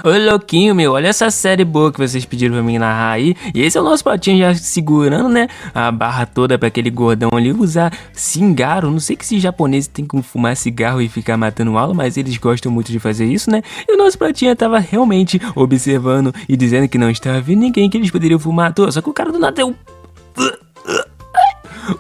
Ô louquinho, meu, olha essa série boa que vocês pediram pra mim narrar aí. E esse é o nosso patinho já segurando, né, a barra toda pra aquele gordão ali usar cingaro. Não sei que esses japoneses tem como fumar cigarro e ficar matando aula, mas eles gostam muito de fazer isso, né? E o nosso pratinho tava realmente observando e dizendo que não estava vendo ninguém que eles poderiam fumar à toa. Só que o cara do nada deu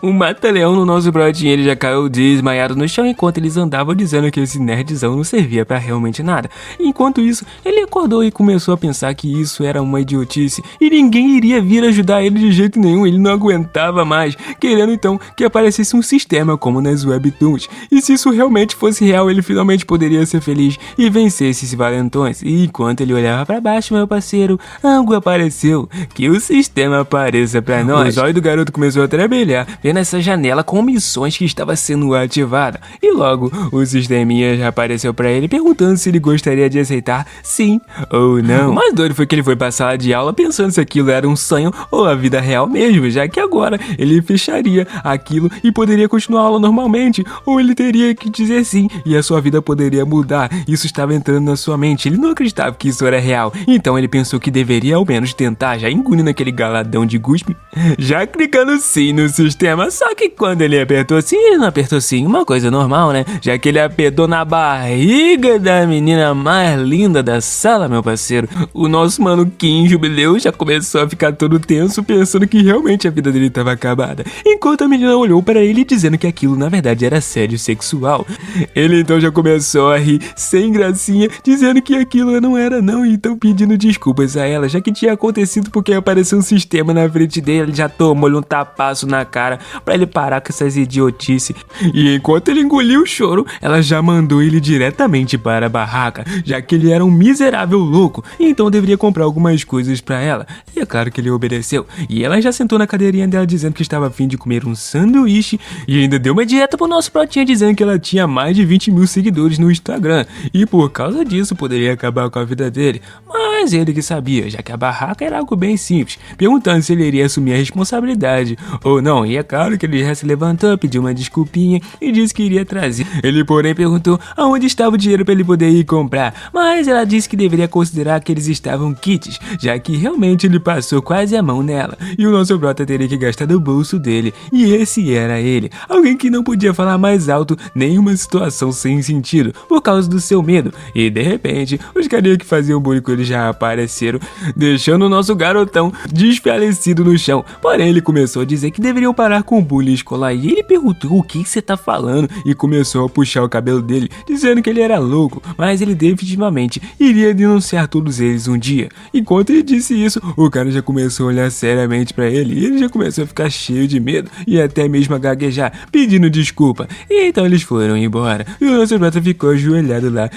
um mata-leão no nosso brotinho, ele já caiu desmaiado no chão enquanto eles andavam dizendo que esse nerdzão não servia pra realmente nada. Enquanto isso, ele acordou e começou a pensar que isso era uma idiotice e ninguém iria vir ajudar ele de jeito nenhum, ele não aguentava mais, querendo então que aparecesse um sistema como nas webtoons. E se isso realmente fosse real, ele finalmente poderia ser feliz e vencer esses valentões. E enquanto ele olhava pra baixo, meu parceiro, algo apareceu, que o sistema apareça pra nós. O zóio do garoto começou a trabalhar, vendo essa janela com missões que estava sendo ativada. E logo, o sisteminha já apareceu pra ele perguntando se ele gostaria de aceitar sim ou não. O mais doido foi que ele foi pra sala de aula pensando se aquilo era um sonho ou a vida real mesmo, já que agora ele fecharia aquilo e poderia continuar a aula normalmente, ou ele teria que dizer sim e a sua vida poderia mudar. Isso estava entrando na sua mente, ele não acreditava que isso era real, então ele pensou que deveria ao menos tentar, já engolindo aquele galadão de guspe, já clicando sim no sistema. Só que quando ele apertou sim, ele não apertou sim, uma coisa normal, né? Já que ele apertou na barriga da menina mais linda da sala, meu parceiro. O nosso mano Kim Jubileu já começou a ficar todo tenso, pensando que realmente a vida dele estava acabada. Enquanto a menina olhou para ele dizendo que aquilo na verdade era assédio sexual. Ele então já começou a rir sem gracinha, dizendo que aquilo não era não, e então pedindo desculpas a ela, já que tinha acontecido porque apareceu um sistema na frente dele, ele já tomou-lhe um tapaço na cara pra ele parar com essas idiotices. E enquanto ele engoliu o choro, ela já mandou ele diretamente para a barraca, já que ele era um miserável louco, e então deveria comprar algumas coisas pra ela. E é claro que ele obedeceu, e ela já sentou na cadeirinha dela dizendo que estava a fim de comer um sanduíche, e ainda deu uma dieta pro nosso pratinho dizendo que ela tinha mais de 20 mil seguidores no Instagram, e por causa disso poderia acabar com a vida dele. Mas ele que sabia, já que a barraca era algo bem simples, perguntando se ele iria assumir a responsabilidade ou não. E é claro que ele já se levantou, pediu uma desculpinha e disse que iria trazer. Ele porém perguntou aonde estava o dinheiro para ele poder ir comprar, mas ela disse que deveria considerar que eles estavam kits, já que realmente ele passou quase a mão nela, e o nosso brota teria que gastar do bolso dele, e esse era ele, alguém que não podia falar mais alto nenhuma situação sem sentido, por causa do seu medo. E de repente, os carinha que faziam bullying com ele já apareceram, deixando o nosso garotão desfalecido no chão. Porém ele começou a dizer que deveriam parar com o bullying escolar, e ele perguntou o que você tá falando, e começou a puxar o cabelo dele, dizendo que ele era louco, mas ele definitivamente iria denunciar todos eles um dia. Enquanto ele disse isso, o cara já começou a olhar seriamente pra ele, e ele já começou a ficar cheio de medo, e até mesmo a gaguejar, pedindo desculpa. E então eles foram embora, e o nosso brota ficou ajoelhado lá.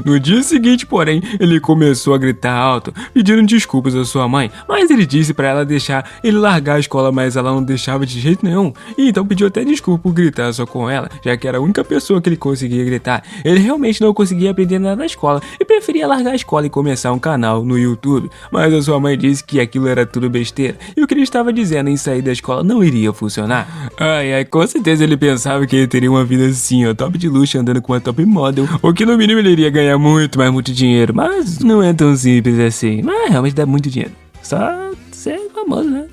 No dia seguinte, porém, ele começou a gritar alto, pedindo desculpas à sua mãe, mas ele disse pra ela deixar ele largar a escola, mas ela não deixava de jeito nenhum, e então pediu até desculpa por gritar só com ela, já que era a única pessoa que ele conseguia gritar. Ele realmente não conseguia aprender nada na escola e preferia largar a escola e começar um canal no YouTube, mas a sua mãe disse que aquilo era tudo besteira, e o que ele estava dizendo em sair da escola não iria funcionar. Ai, com certeza ele pensava que ele teria uma vida assim, ó, top de luxo, andando com uma top model, ou que no mínimo ele iria ganhar muito, mas muito dinheiro, mas não é tão simples assim, mas realmente dá muito dinheiro, só ser famoso, né?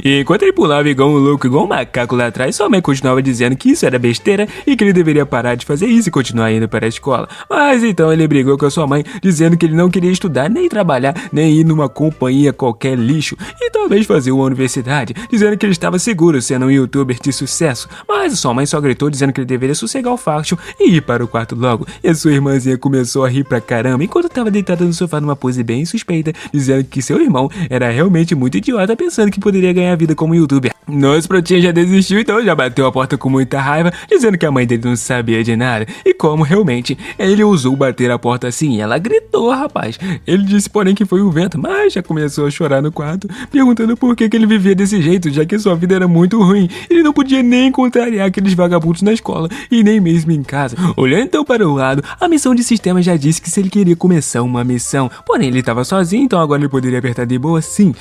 E enquanto ele pulava igual um louco, igual um macaco lá atrás, sua mãe continuava dizendo que isso era besteira e que ele deveria parar de fazer isso e continuar indo para a escola. Mas então ele brigou com a sua mãe, dizendo que ele não queria estudar, nem trabalhar, nem ir numa companhia qualquer lixo, e talvez fazer uma universidade, dizendo que ele estava seguro sendo um youtuber de sucesso. Mas a sua mãe só gritou dizendo que ele deveria sossegar o facho e ir para o quarto logo. E a sua irmãzinha começou a rir pra caramba, enquanto estava deitada no sofá numa pose bem suspeita, dizendo que seu irmão era realmente muito idiota, pensando que poderia ganhar a vida como youtuber. Nosso pratinho já desistiu, então já bateu a porta com muita raiva, dizendo que a mãe dele não sabia de nada. E como realmente ele ousou bater a porta assim, ela gritou, rapaz. Ele disse porém que foi o vento, mas já começou a chorar no quarto, perguntando por que ele vivia desse jeito, já que sua vida era muito ruim. Ele não podia nem contrariar aqueles vagabundos na escola e nem mesmo em casa. Olhando então para o lado, a missão de sistema já disse que se ele queria começar uma missão, porém ele estava sozinho, então agora ele poderia apertar de boa sim,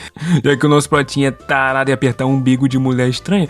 já que o nosso pratinho tá parada e apertar um umbigo de mulher estranha.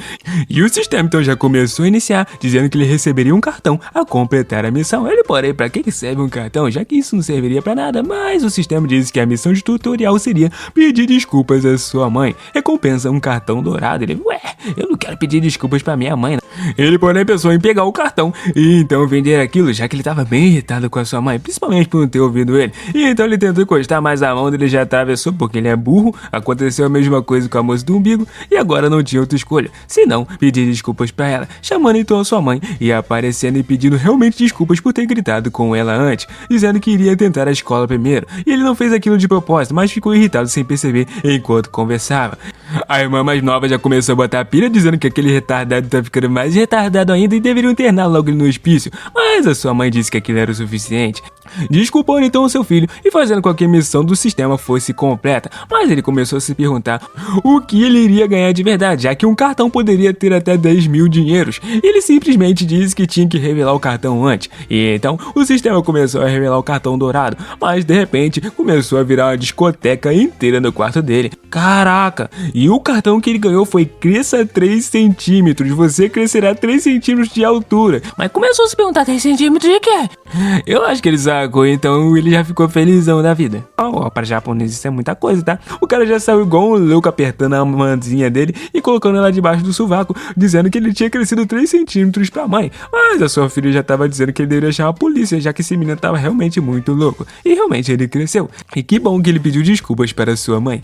E o sistema então já começou a iniciar, dizendo que ele receberia um cartão a completar a missão. Ele, porém, pra que serve um cartão, já que isso não serviria pra nada? Mas o sistema disse que a missão de tutorial seria pedir desculpas à sua mãe. Recompensa um cartão dourado. Ele, ué, eu não quero pedir desculpas pra minha mãe, né? Ele, porém, pensou em pegar o cartão e então vender aquilo, já que ele estava bem irritado com a sua mãe, principalmente por não ter ouvido ele. E então ele tentou encostar, mas a mão dele já atravessou porque ele é burro. Aconteceu a mesma coisa com a moça do umbigo e agora não tinha outra escolha, senão pedir desculpas pra ela, chamando então a sua mãe e aparecendo e pedindo realmente desculpas por ter gritado com ela antes, dizendo que iria tentar a escola primeiro. E ele não fez aquilo de propósito, mas ficou irritado sem perceber enquanto conversava. A irmã mais nova já começou a botar a pilha, dizendo que aquele retardado tá ficando mais retardado ainda e deveriam internar logo no hospício, mas a sua mãe disse que aquilo era o suficiente, desculpando então o seu filho e fazendo com que a missão do sistema fosse completa. Mas ele começou a se perguntar o que ele iria ganhar de verdade, já que um cartão poderia ter até 10 mil dinheiros. Ele simplesmente disse que tinha que revelar o cartão antes, e então o sistema começou a revelar o cartão dourado, mas de repente começou a virar uma discoteca inteira no quarto dele. Caraca! E o cartão que ele ganhou foi cresça 3 centímetros, você crescerá 3 centímetros de altura. Mas começou a se perguntar 3 centímetros de quê? Eu acho que ele sacou, então ele já ficou felizão da vida. Para japonês isso é muita coisa, tá? O cara já saiu igual um louco apertando a mãozinha dele e colocando ela debaixo do sovaco, dizendo que ele tinha crescido 3 centímetros pra mãe. Mas a sua filha já tava dizendo que ele deveria chamar a polícia, já que esse menino tava realmente muito louco. E realmente ele cresceu. E que bom que ele pediu desculpas para sua mãe.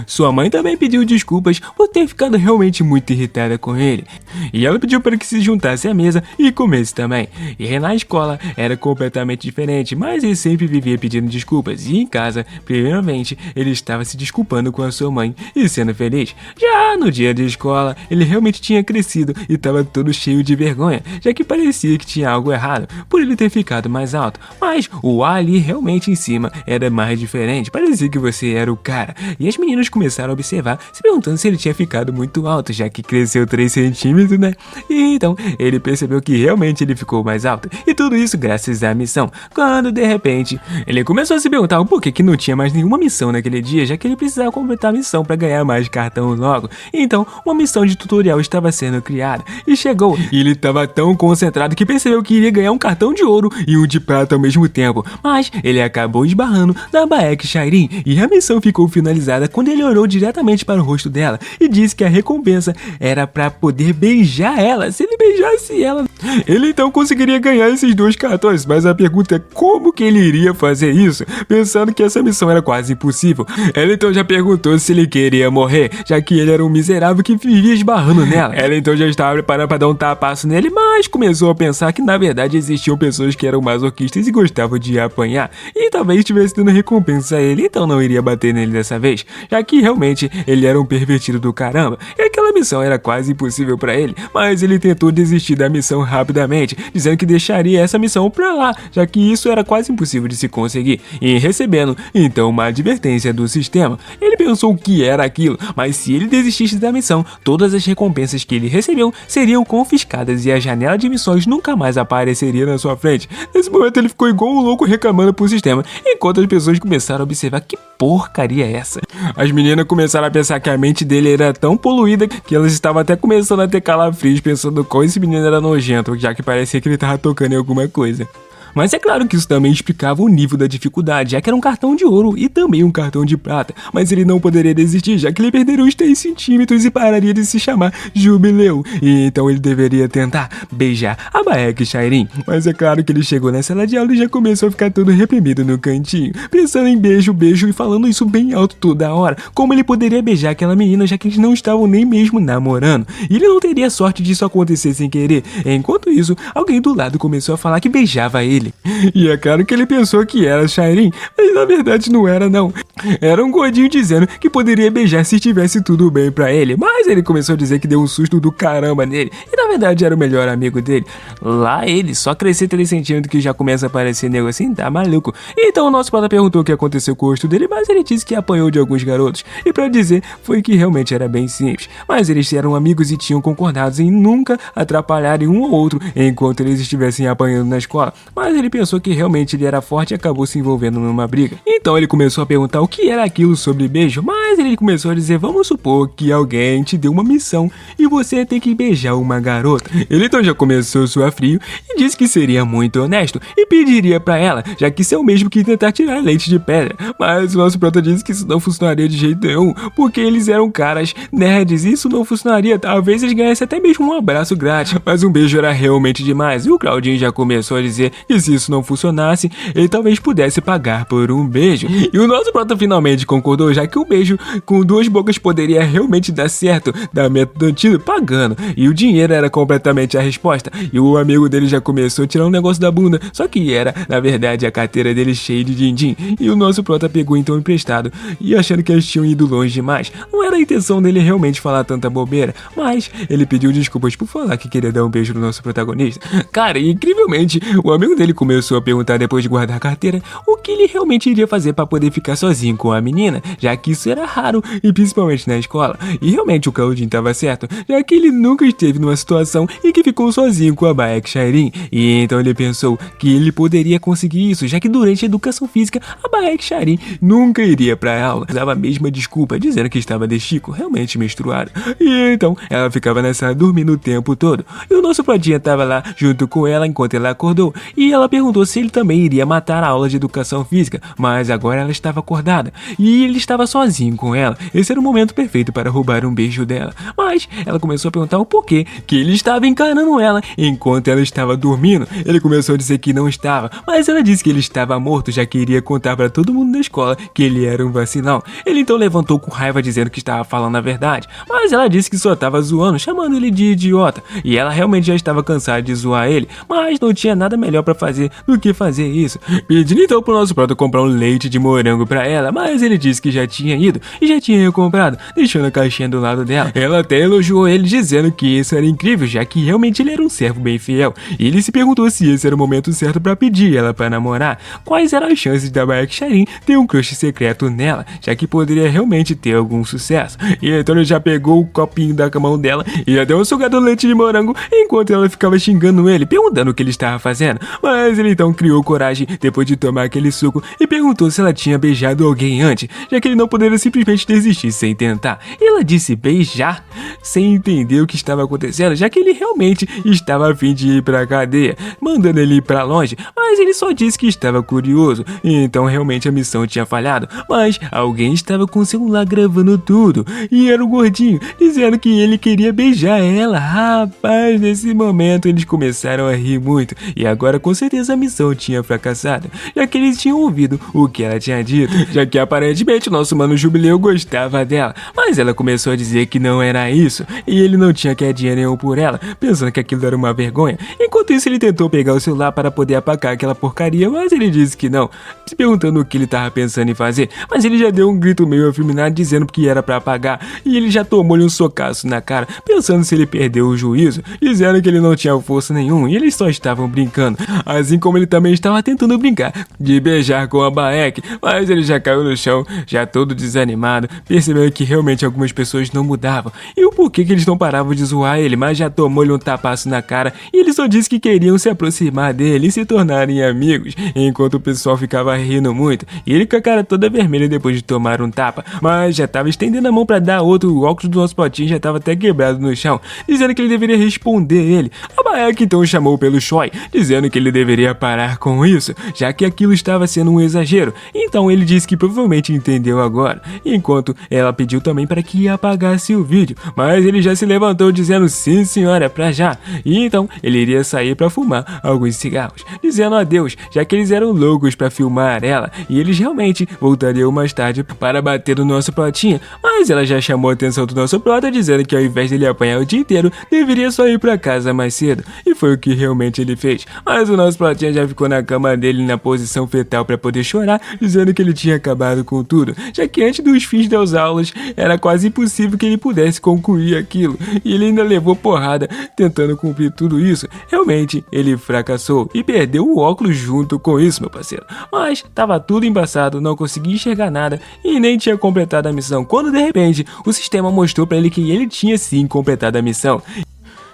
Sua mãe também pediu desculpas por ter ficado realmente muito irritada com ele. E ela pediu para que se juntasse à mesa e comesse também. E na escola era completamente diferente, mas ele sempre vivia pedindo desculpas. E em casa, primeiramente, ele estava se desculpando com a sua mãe e sendo feliz. Já no dia de escola, ele realmente tinha crescido e estava todo cheio de vergonha, já que parecia que tinha algo errado por ele ter ficado mais alto. Mas o ar ali realmente em cima era mais diferente, parecia que você era o cara. E as meninos começaram a observar, se perguntando se ele tinha ficado muito alto, já que cresceu 3 centímetros, né? E então ele percebeu que realmente ele ficou mais alto. E tudo isso graças à missão. Quando de repente ele começou a se perguntar o porquê que não tinha mais nenhuma missão naquele dia, já que ele precisava completar a missão para ganhar mais cartão logo. Então uma missão de tutorial estava sendo criada e chegou. E ele estava tão concentrado que percebeu que iria ganhar um cartão de ouro e um de prata ao mesmo tempo. Mas ele acabou esbarrando na Baek Shairin e a missão ficou finalizada quando ele olhou diretamente para o rosto dela e disse que a recompensa era para poder beijar ela. Se ele beijasse ela, ele então conseguiria ganhar esses 2 cartões. Mas a pergunta é como que ele iria fazer isso, pensando que essa missão era quase impossível. Ela então já perguntou se ele queria morrer, já que ele era um miserável que vivia esbarrando nela. Ela então já estava preparada para dar um tapaço nele, mas começou a pensar que na verdade existiam pessoas que eram masoquistas e gostavam de apanhar, e talvez estivesse dando recompensa a ele, então não iria bater nele dessa vez, já que realmente ele era um pervertido do caramba, e aquela missão era quase impossível pra ele, mas ele tentou desistir da missão rapidamente, dizendo que deixaria essa missão pra lá, já que isso era quase impossível de se conseguir, e recebendo então uma advertência do sistema. Ele pensou o que era aquilo, mas se ele desistisse da missão, todas as recompensas que ele recebeu seriam confiscadas e a janela de missões nunca mais apareceria na sua frente. Nesse momento ele ficou igual um louco reclamando pro sistema, enquanto as pessoas começaram a observar que porcaria é essa. As meninas começaram a pensar que a mente dele era tão poluída que elas estavam até começando a ter calafrios, pensando como esse menino era nojento, já que parecia que ele tava tocando em alguma coisa. Mas é claro que isso também explicava o nível da dificuldade, já que era um cartão de ouro e também um cartão de prata. Mas ele não poderia desistir, já que ele perderia os 3 centímetros e pararia de se chamar Jubileu. E então ele deveria tentar beijar a Baek Shairin. Mas é claro que ele chegou na sala de aula e já começou a ficar todo reprimido no cantinho, pensando em beijo, beijo e falando isso bem alto toda hora. Como ele poderia beijar aquela menina, já que eles não estavam nem mesmo namorando. E ele não teria sorte disso acontecer sem querer. Enquanto isso, alguém do lado começou a falar que beijava ele. E é claro que ele pensou que era Shairin, mas na verdade não era não. Era um gordinho dizendo que poderia beijar se estivesse tudo bem pra ele, mas ele começou a dizer que deu um susto do caramba nele, e na verdade era o melhor amigo dele. Lá ele, só crescer 3 centímetros que já começa a aparecer nego assim, tá maluco. Então o nosso pata perguntou o que aconteceu com o rosto dele, mas ele disse que apanhou de alguns garotos, e pra dizer foi que realmente era bem simples, mas eles eram amigos e tinham concordado em nunca atrapalharem um ou outro enquanto eles estivessem apanhando na escola, mas ele pensou que realmente ele era forte e acabou se envolvendo numa briga. Então ele começou a perguntar o que era aquilo sobre beijo, mas ele começou a dizer: vamos supor que alguém te deu uma missão e você tem que beijar uma garota. Ele então já começou a suar frio e disse que seria muito honesto e pediria pra ela, já que isso é o mesmo que tentar tirar leite de pedra. Mas o nosso prota disse que isso não funcionaria de jeito nenhum, porque eles eram caras nerds e isso não funcionaria. Talvez eles ganhassem até mesmo um abraço grátis, mas um beijo era realmente demais. E o Claudinho já começou a dizer que se isso não funcionasse, ele talvez pudesse pagar por um beijo. E o nosso prota finalmente concordou, já que o beijo com 2 bocas poderia realmente dar certo, da método antigo, pagando. E o dinheiro era completamente a resposta. E o amigo dele já começou a tirar um negócio da bunda, só que era, na verdade, a carteira dele cheia de din-din. E o nosso prota pegou então emprestado, e achando que eles tinham ido longe demais. Não era a intenção dele realmente falar tanta bobeira, mas ele pediu desculpas por falar que queria dar um beijo no nosso protagonista. Cara, e incrivelmente, o amigo dele começou a perguntar depois de guardar a carteira o que ele realmente iria fazer para poder ficar sozinho com a menina, já que isso era raro, e principalmente na escola. E realmente o Claudinho estava certo, já que ele nunca esteve numa situação em que ficou sozinho com a Baek Shairin, e então ele pensou que ele poderia conseguir isso, já que durante a educação física a Baek Shairin nunca iria pra aula, dava a mesma desculpa, dizendo que estava de Chico, realmente menstruada, e então ela ficava na sala dormindo o tempo todo, e o nosso protinha estava lá junto com ela enquanto ela acordou, e ela perguntou se ele também iria matar a aula de educação física, mas agora ela estava acordada, e ele estava sozinho com ela. Esse era o momento perfeito para roubar um beijo dela, mas ela começou a perguntar o porquê que ele estava encarando ela enquanto ela estava dormindo. Ele começou a dizer que não estava, mas ela disse que ele estava morto, já que iria contar para todo mundo da escola que ele era um vacilão. Ele então levantou com raiva dizendo que estava falando a verdade, mas ela disse que só estava zoando, chamando ele de idiota, e ela realmente já estava cansada de zoar ele, mas não tinha nada melhor para fazer do que fazer isso, pedindo então pro nosso prota comprar um leite de morango para ela, mas ele disse que já tinha ido e já tinha comprado, deixando a caixinha do lado dela. Ela até elogiou ele dizendo que isso era incrível, já que realmente ele era um servo bem fiel, e ele se perguntou se esse era o momento certo para pedir ela para namorar, quais eram as chances da Baek Shairin ter um crush secreto nela, já que poderia realmente ter algum sucesso. E então ele já pegou o copinho da mão dela e já deu um sugado leite de morango, enquanto ela ficava xingando ele, perguntando o que ele estava fazendo, mas ele então criou coragem depois de tomar aquele suco e perguntou se ela tinha beijado alguém antes, já que ele não poderia simplesmente desistir sem tentar. E ela disse beijar, sem entender o que estava acontecendo, já que ele realmente estava a fim de ir pra cadeia, mandando ele ir pra longe, mas ele só disse que estava curioso, e então realmente a missão tinha falhado, mas alguém estava com o celular gravando tudo, e era o gordinho, dizendo que ele queria beijar ela. Rapaz, nesse momento eles começaram a rir muito, e agora com certeza a missão tinha fracassado, já que eles tinham ouvido o que ela tinha dito, já que aparentemente o nosso mano Jubileu gostava dela, mas ela começou a dizer que não era isso, e ele não tinha quedinha nenhum por ela, pensando que aquilo era uma vergonha. Enquanto isso ele tentou pegar o celular para poder apagar aquela porcaria, mas ele disse que não, se perguntando o que ele estava pensando em fazer, mas ele já deu um grito meio afeminado dizendo que era para apagar, e ele já tomou-lhe um socaço na cara, pensando se ele perdeu o juízo, dizendo que ele não tinha força nenhuma e eles só estavam brincando, assim como ele também estava tentando brincar de beijar com a Baek, mas ele já caiu no chão, já todo desanimado, percebendo que realmente algumas pessoas não mudavam, e o porquê que eles não paravam de zoar ele, mas já tomou-lhe um tapaço na cara, e ele só disse que queriam se aproximar dele e se tornarem amigos, enquanto o pessoal ficava rindo muito, e ele com a cara toda vermelha depois de tomar um tapa, mas já estava estendendo a mão para dar outro, o óculos do nosso potinho já estava até quebrado no chão, dizendo que ele deveria responder ele. A Baek então o chamou pelo Choi, dizendo que ele deveria parar com isso, já que aquilo estava sendo um exagero, então ele disse que provavelmente entendeu agora, enquanto ela pediu também para que apagasse o vídeo, mas ele já se levantou dizendo sim senhora, pra já, e então ele iria sair para fumar alguns cigarros, dizendo adeus, já que eles eram loucos para filmar ela, e eles realmente voltariam mais tarde para bater no nosso protinha, mas ela já chamou a atenção do nosso prota, dizendo que ao invés dele apanhar o dia inteiro, deveria só ir para casa mais cedo, e foi o que realmente ele fez, mas o nosso protinha já ficou na cama dele na posição fetal para poder chorar, dizendo que ele tinha acabado com tudo, já que antes dos fins das aulas era quase impossível que ele pudesse concluir aquilo, e ele ainda levou porrada tentando cumprir tudo isso. Realmente ele fracassou e perdeu o óculos junto com isso, meu parceiro, mas tava tudo embaçado, não conseguia enxergar nada e nem tinha completado a missão, quando de repente o sistema mostrou para ele que ele tinha sim completado a missão.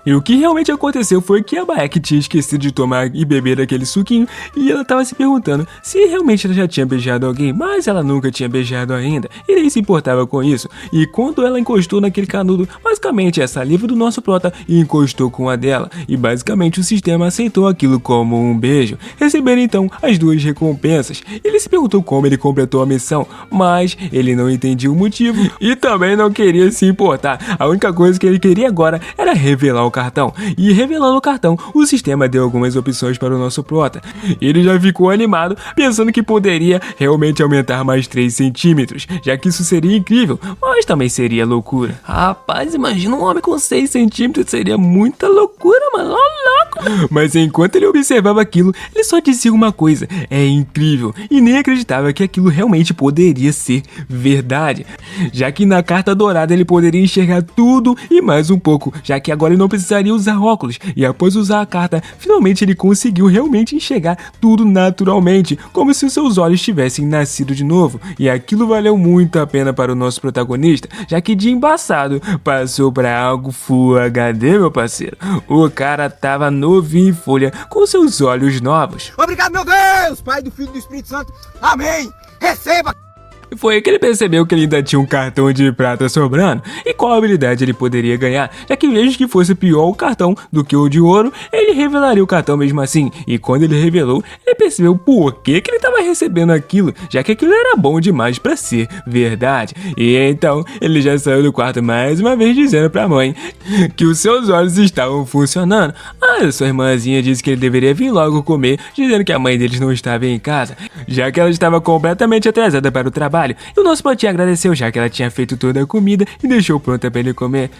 E o que realmente aconteceu foi que a Baek tinha esquecido de tomar e beber aquele suquinho e ela estava se perguntando se realmente ela já tinha beijado alguém, mas ela nunca tinha beijado ainda e nem se importava com isso. E quando ela encostou naquele canudo, basicamente a saliva do nosso prota encostou com a dela e basicamente o sistema aceitou aquilo como um beijo, recebendo então as duas recompensas. Ele se perguntou como ele completou a missão, mas ele não entendia o motivo e também não queria se importar. A única coisa que ele queria agora era revelar o cartão. E revelando o cartão, o sistema deu algumas opções para o nosso prota. Ele já ficou animado, pensando que poderia realmente aumentar mais 3 centímetros, já que isso seria incrível, mas também seria loucura. Rapaz, imagina um homem com 6 centímetros, seria muita loucura, mano, ó louco. Mas enquanto ele observava aquilo, ele só dizia uma coisa: é incrível, e nem acreditava que aquilo realmente poderia ser verdade, já que na carta dourada ele poderia enxergar tudo e mais um pouco, já que agora ele não precisaria usar óculos, e após usar a carta, finalmente ele conseguiu realmente enxergar tudo naturalmente, como se os seus olhos tivessem nascido de novo, e aquilo valeu muito a pena para o nosso protagonista, já que de embaçado passou para algo Full HD, meu parceiro. O cara tava novinho em folha, com seus olhos novos. Obrigado, meu Deus, Pai, do Filho e do Espírito Santo, amém, receba! E foi aí que ele percebeu que ele ainda tinha um cartão de prata sobrando e qual habilidade ele poderia ganhar, já que mesmo que fosse pior o cartão do que o de ouro, ele revelaria o cartão mesmo assim. E quando ele revelou, ele percebeu por que ele estava recebendo aquilo, já que aquilo era bom demais para ser verdade. E então ele já saiu do quarto mais uma vez dizendo para a mãe que os seus olhos estavam funcionando. Mas sua irmãzinha disse que ele deveria vir logo comer, dizendo que a mãe deles não estava em casa, já que ela estava completamente atrasada para o trabalho. E o nosso pratinho agradeceu, já que ela tinha feito toda a comida e deixou pronta para ele comer.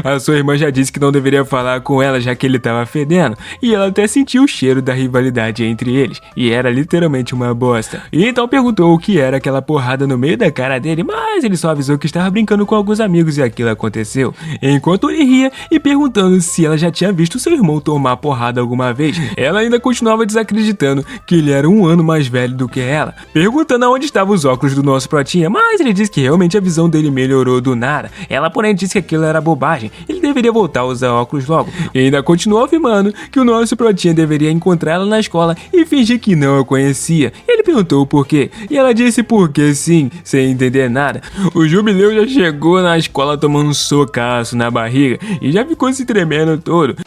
A sua irmã já disse que não deveria falar com ela, já que ele estava fedendo, e ela até sentiu o cheiro da rivalidade entre eles, e era literalmente uma bosta. E então perguntou o que era aquela porrada no meio da cara dele, mas ele só avisou que estava brincando com alguns amigos e aquilo aconteceu. Enquanto ele ria e perguntando se ela já tinha visto seu irmão tomar porrada alguma vez, ela ainda continuava desacreditando que ele era um ano mais velho do que ela, perguntando aonde estavam os óculos do nosso protinha, mas ele disse que realmente a visão dele melhorou do nada. Ela porém disse que aquilo era bobagem, ele deveria voltar a usar óculos logo. E ainda continuou afirmando que o nosso protinha deveria encontrá-la na escola e fingir que não a conhecia. Ele perguntou o porquê, e ela disse porque sim, sem entender nada. O Jubileu já chegou na escola tomando um socaço na barriga e já ficou se tremendo todo.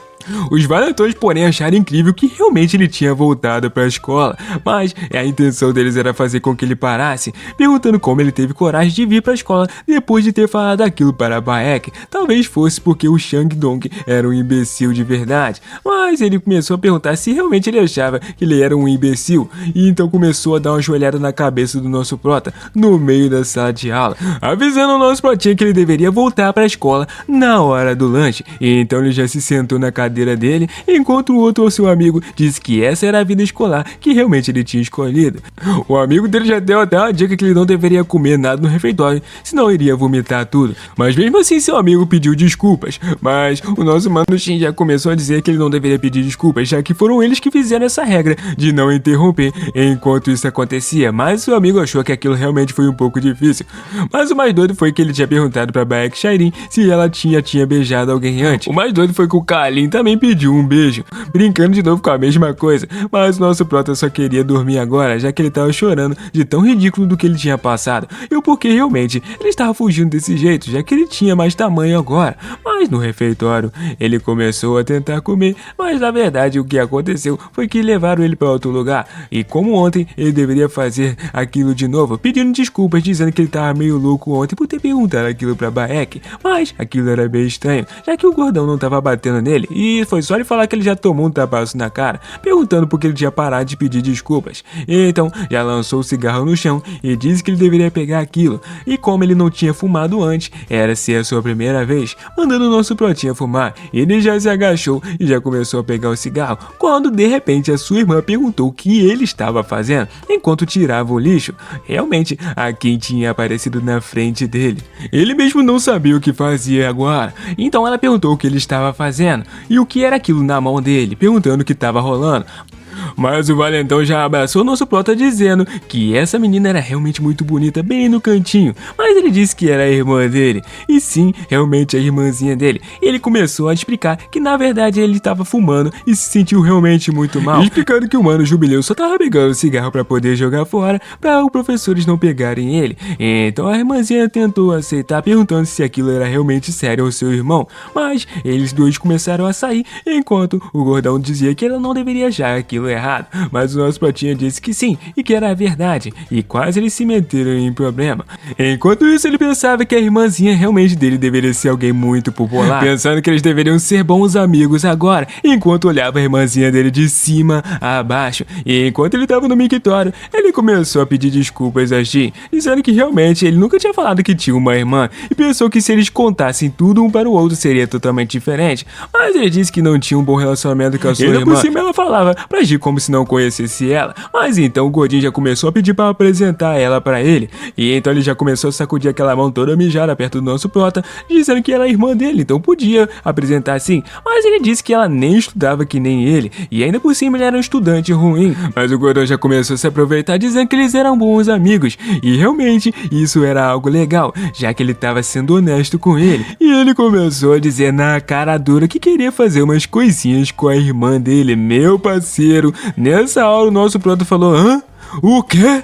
Os valentões, porém, acharam incrível que realmente ele tinha voltado para a escola, mas a intenção deles era fazer com que ele parasse, perguntando como ele teve coragem de vir para a escola depois de ter falado aquilo para Baek. Talvez fosse porque o Shang Dong era um imbecil de verdade, mas ele começou a perguntar se realmente ele achava que ele era um imbecil, e então começou a dar uma joelhada na cabeça do nosso prota no meio da sala de aula, avisando o nosso protinha que ele deveria voltar para a escola na hora do lanche. E então ele já se sentou na cadeira dele, enquanto o outro, seu amigo, disse que essa era a vida escolar que realmente ele tinha escolhido. O amigo dele já deu até uma dica que ele não deveria comer nada no refeitório, senão iria vomitar tudo. Mas mesmo assim seu amigo pediu desculpas, mas o nosso mano Shin já começou a dizer que ele não deveria pedir desculpas, já que foram eles que fizeram essa regra de não interromper enquanto isso acontecia, mas seu amigo achou que aquilo realmente foi um pouco difícil. Mas o mais doido foi que ele tinha perguntado pra Baek Shairin se ela tinha beijado alguém antes. O mais doido foi que o Kalin também pediu um beijo, brincando de novo com a mesma coisa, mas o nosso prota só queria dormir agora, já que ele tava chorando de tão ridículo do que ele tinha passado, e o porquê realmente ele estava fugindo desse jeito, já que ele tinha mais tamanho agora. Mas no refeitório, ele começou a tentar comer, mas na verdade o que aconteceu foi que levaram ele para outro lugar, e como ontem ele deveria fazer aquilo de novo, pedindo desculpas, dizendo que ele tava meio louco ontem por ter perguntado aquilo pra Baek, mas aquilo era bem estranho, já que o gordão não tava batendo nele, e foi só ele falar que ele já tomou um tabaço na cara, perguntando por que ele tinha parado de pedir desculpas. Então, já lançou o cigarro no chão e disse que ele deveria pegar aquilo. E como ele não tinha fumado antes, era ser a sua primeira vez, mandando o nosso protinha fumar. Ele já se agachou e já começou a pegar o cigarro, quando de repente a sua irmã perguntou o que ele estava fazendo, enquanto tirava o lixo. Realmente, a quem tinha aparecido na frente dele. Ele mesmo não sabia o que fazia agora. Então ela perguntou o que ele estava fazendo e o que era aquilo na mão dele, perguntando o que estava rolando. Mas o Valentão já abraçou nosso prota dizendo que essa menina era realmente muito bonita, bem no cantinho. Mas ele disse que era a irmã dele. E sim, realmente a irmãzinha dele. E ele começou a explicar que na verdade ele estava fumando e se sentiu realmente muito mal. Explicando que o mano Jubileu só tava pegando cigarro pra poder jogar fora, para os professores não pegarem ele. Então a irmãzinha tentou aceitar, perguntando se aquilo era realmente sério ao seu irmão. Mas eles dois começaram a sair, enquanto o gordão dizia que ela não deveria achar aquilo errado. Mas o nosso protinha disse que sim, e que era a verdade. E quase eles se meteram em problema. Enquanto isso, ele pensava que a irmãzinha realmente dele deveria ser alguém muito popular, pensando que eles deveriam ser bons amigos agora, enquanto olhava a irmãzinha dele de cima a baixo. E enquanto ele estava no mictório, ele começou a pedir desculpas a Jin, dizendo que realmente ele nunca tinha falado que tinha uma irmã, e pensou que se eles contassem tudo um para o outro seria totalmente diferente. Mas ele disse que não tinha um bom relacionamento com a sua irmã. Por cima ela falava pra Jin como se não conhecesse ela. Mas então o gordinho já começou a pedir para apresentar ela para ele. E então ele já começou a sacudir aquela mão toda mijada perto do nosso prota, dizendo que era a irmã dele, então podia apresentar sim. Mas ele disse que ela nem estudava que nem ele, e ainda por cima ele era um estudante ruim. Mas o gordão já começou a se aproveitar, dizendo que eles eram bons amigos. E realmente isso era algo legal, já que ele estava sendo honesto com ele. E ele começou a dizer na cara dura que queria fazer umas coisinhas com a irmã dele. Meu parceiro, nessa hora o nosso prota falou: hã? O quê?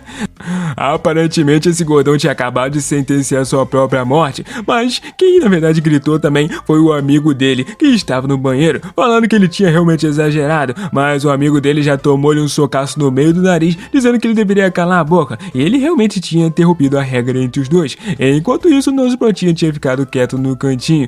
Aparentemente esse gordão tinha acabado de sentenciar sua própria morte, mas quem na verdade gritou também foi o amigo dele, que estava no banheiro, falando que ele tinha realmente exagerado, mas o amigo dele já tomou-lhe um socaço no meio do nariz, dizendo que ele deveria calar a boca, e ele realmente tinha interrompido a regra entre os dois. Enquanto isso, o nosso protinha tinha ficado quieto no cantinho,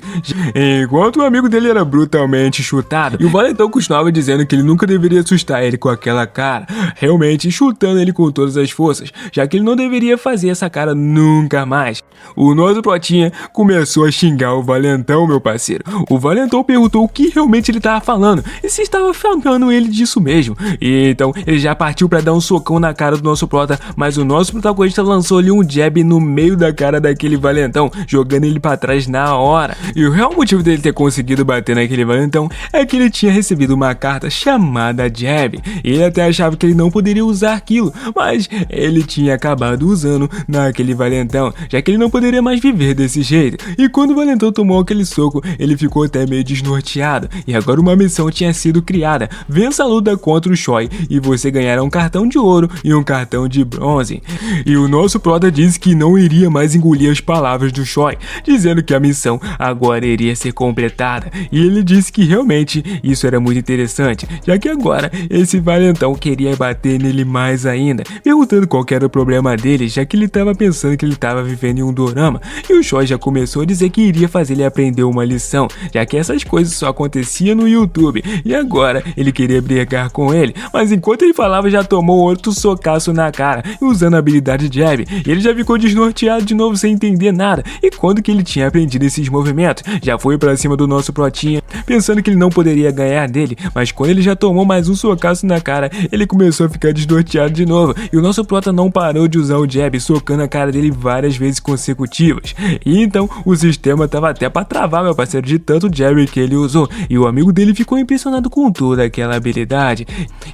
enquanto o amigo dele era brutalmente chutado, e o Valentão continuava dizendo que ele nunca deveria assustar ele com aquela cara, realmente chutando ele com todas as forças, já que ele não deveria fazer essa cara nunca mais. O nosso protinha começou a xingar o Valentão, meu parceiro. O Valentão perguntou o que realmente ele estava falando e se estava chamando ele disso mesmo. E então ele já partiu para dar um socão na cara do nosso prota, mas o nosso protagonista lançou-lhe um jab no meio da cara daquele Valentão, jogando ele para trás na hora. E o real motivo dele ter conseguido bater naquele Valentão é que ele tinha recebido uma carta chamada jab. Ele até achava que ele não poderia usar aquilo, mas ele tinha acabado usando naquele Valentão, já que ele não poderia mais viver desse jeito. E quando o Valentão tomou aquele soco, ele ficou até meio desnorteado. E agora uma missão tinha sido criada: vença a luta contra o Choi e você ganhará um cartão de ouro e um cartão de bronze. E o nosso prota disse que não iria mais engolir as palavras do Choi, dizendo que a missão agora iria ser completada. E ele disse que realmente isso era muito interessante, já que agora esse Valentão queria bater nele mais ainda, perguntando qual era o problema dele, já que ele estava pensando que ele estava vivendo em um dorama. E o Choi já começou a dizer que iria fazer ele aprender uma lição, já que essas coisas só aconteciam no YouTube, e agora ele queria brigar com ele. Mas enquanto ele falava, já tomou outro socaço na cara, usando a habilidade jab, e ele já ficou desnorteado de novo sem entender nada. E quando que ele tinha aprendido esses movimentos, já foi pra cima do nosso protinha, pensando que ele não poderia ganhar dele. Mas quando ele já tomou mais um socaço na cara, ele começou a ficar desnorteado de novo, e o nosso prota não parou de usar o jab, socando a cara dele várias vezes consecutivas. E então o sistema tava até pra travar, meu parceiro, de tanto jab que ele usou, e o amigo dele ficou impressionado com toda aquela habilidade.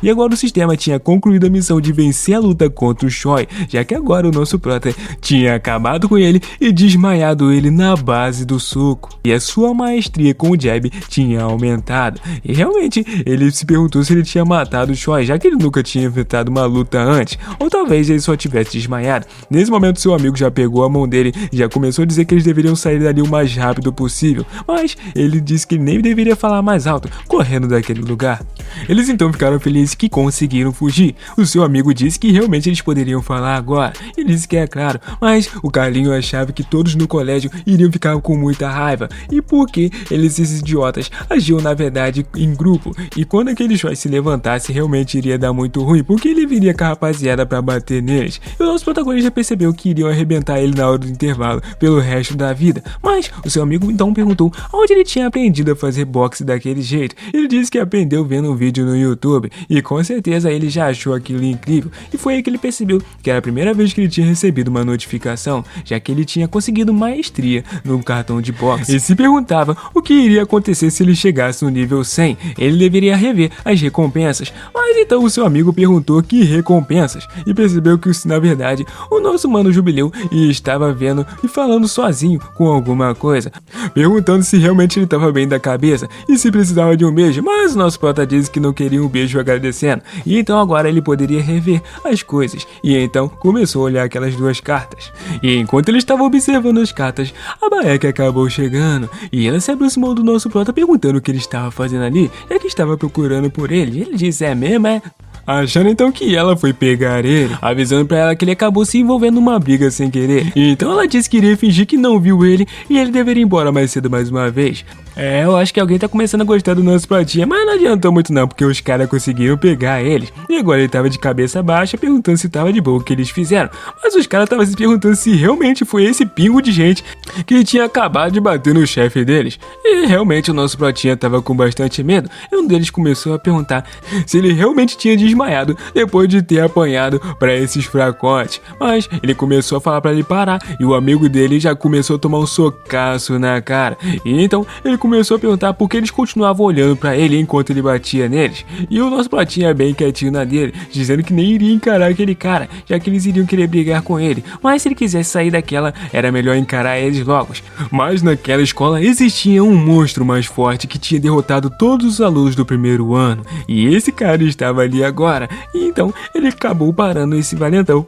E agora o sistema tinha concluído a missão de vencer a luta contra o Choi, já que agora o nosso prota tinha acabado com ele e desmaiado ele na base do soco, e a sua maestria com o jab tinha aumentado. E realmente ele se perguntou se ele tinha matado o Choi, já que ele nunca tinha enfrentado uma luta antes, ou talvez ele só tivesse desmaiado. Nesse momento seu amigo já pegou a mão dele e já começou a dizer que eles deveriam sair dali o mais rápido possível, mas ele disse que nem deveria falar mais alto, correndo daquele lugar. Eles então ficaram felizes que conseguiram fugir. O seu amigo disse que realmente eles poderiam falar agora, e disse que é claro, mas o Carlinho achava que todos no colégio iriam ficar com muita raiva, e porque esses idiotas agiam na verdade em grupo, e quando aquele Choi se levantasse realmente iria dar muito ruim, porque ele viria rapaziada pra bater neles. E o nosso protagonista percebeu que iriam arrebentar ele na hora do intervalo pelo resto da vida. Mas o seu amigo então perguntou onde ele tinha aprendido a fazer boxe daquele jeito. Ele disse que aprendeu vendo um vídeo no YouTube e com certeza ele já achou aquilo incrível. E foi aí que ele percebeu que era a primeira vez que ele tinha recebido uma notificação, já que ele tinha conseguido maestria no cartão de boxe. E se perguntava o que iria acontecer se ele chegasse no nível 100. Ele deveria rever as recompensas. Mas então o seu amigo perguntou que recompensas e percebeu que na verdade o nosso mano Jubileu estava vendo e falando sozinho com alguma coisa, perguntando se realmente ele estava bem da cabeça e se precisava de um beijo, mas o nosso prota disse que não queria um beijo agradecendo, e então agora ele poderia rever as coisas, e então começou a olhar aquelas duas cartas. E enquanto ele estava observando as cartas, a Baek acabou chegando, e ela se aproximou do nosso prota perguntando o que ele estava fazendo ali, já que estava procurando por ele. Ele disse, é mesmo, é? Achando então que ela foi pegar ele, avisando pra ela que ele acabou se envolvendo numa briga sem querer. Então ela disse que iria fingir que não viu ele e ele deveria ir embora mais cedo mais uma vez. Eu acho que alguém tá começando a gostar do nosso pratinha, mas não adiantou muito não, porque os caras conseguiram pegar eles. E agora ele tava de cabeça baixa, perguntando se tava de boa o que eles fizeram. Mas os caras estavam se perguntando se realmente foi esse pingo de gente que tinha acabado de bater no chefe deles. E realmente o nosso pratinha tava com bastante medo. E um deles começou a perguntar se ele realmente tinha desmaiado depois de ter apanhado pra esses fracotes. Mas ele começou a falar pra ele parar, e o amigo dele já começou a tomar um socaço na cara. E então ele começou a perguntar por que eles continuavam olhando pra ele enquanto ele batia neles. E o nosso pratinha bem quietinho na dele, dizendo que nem iria encarar aquele cara, já que eles iriam querer brigar com ele. Mas se ele quisesse sair daquela, era melhor encarar eles logo. Mas naquela escola existia um monstro mais forte que tinha derrotado todos os alunos do primeiro ano. E esse cara estava ali agora. E então ele acabou parando esse valentão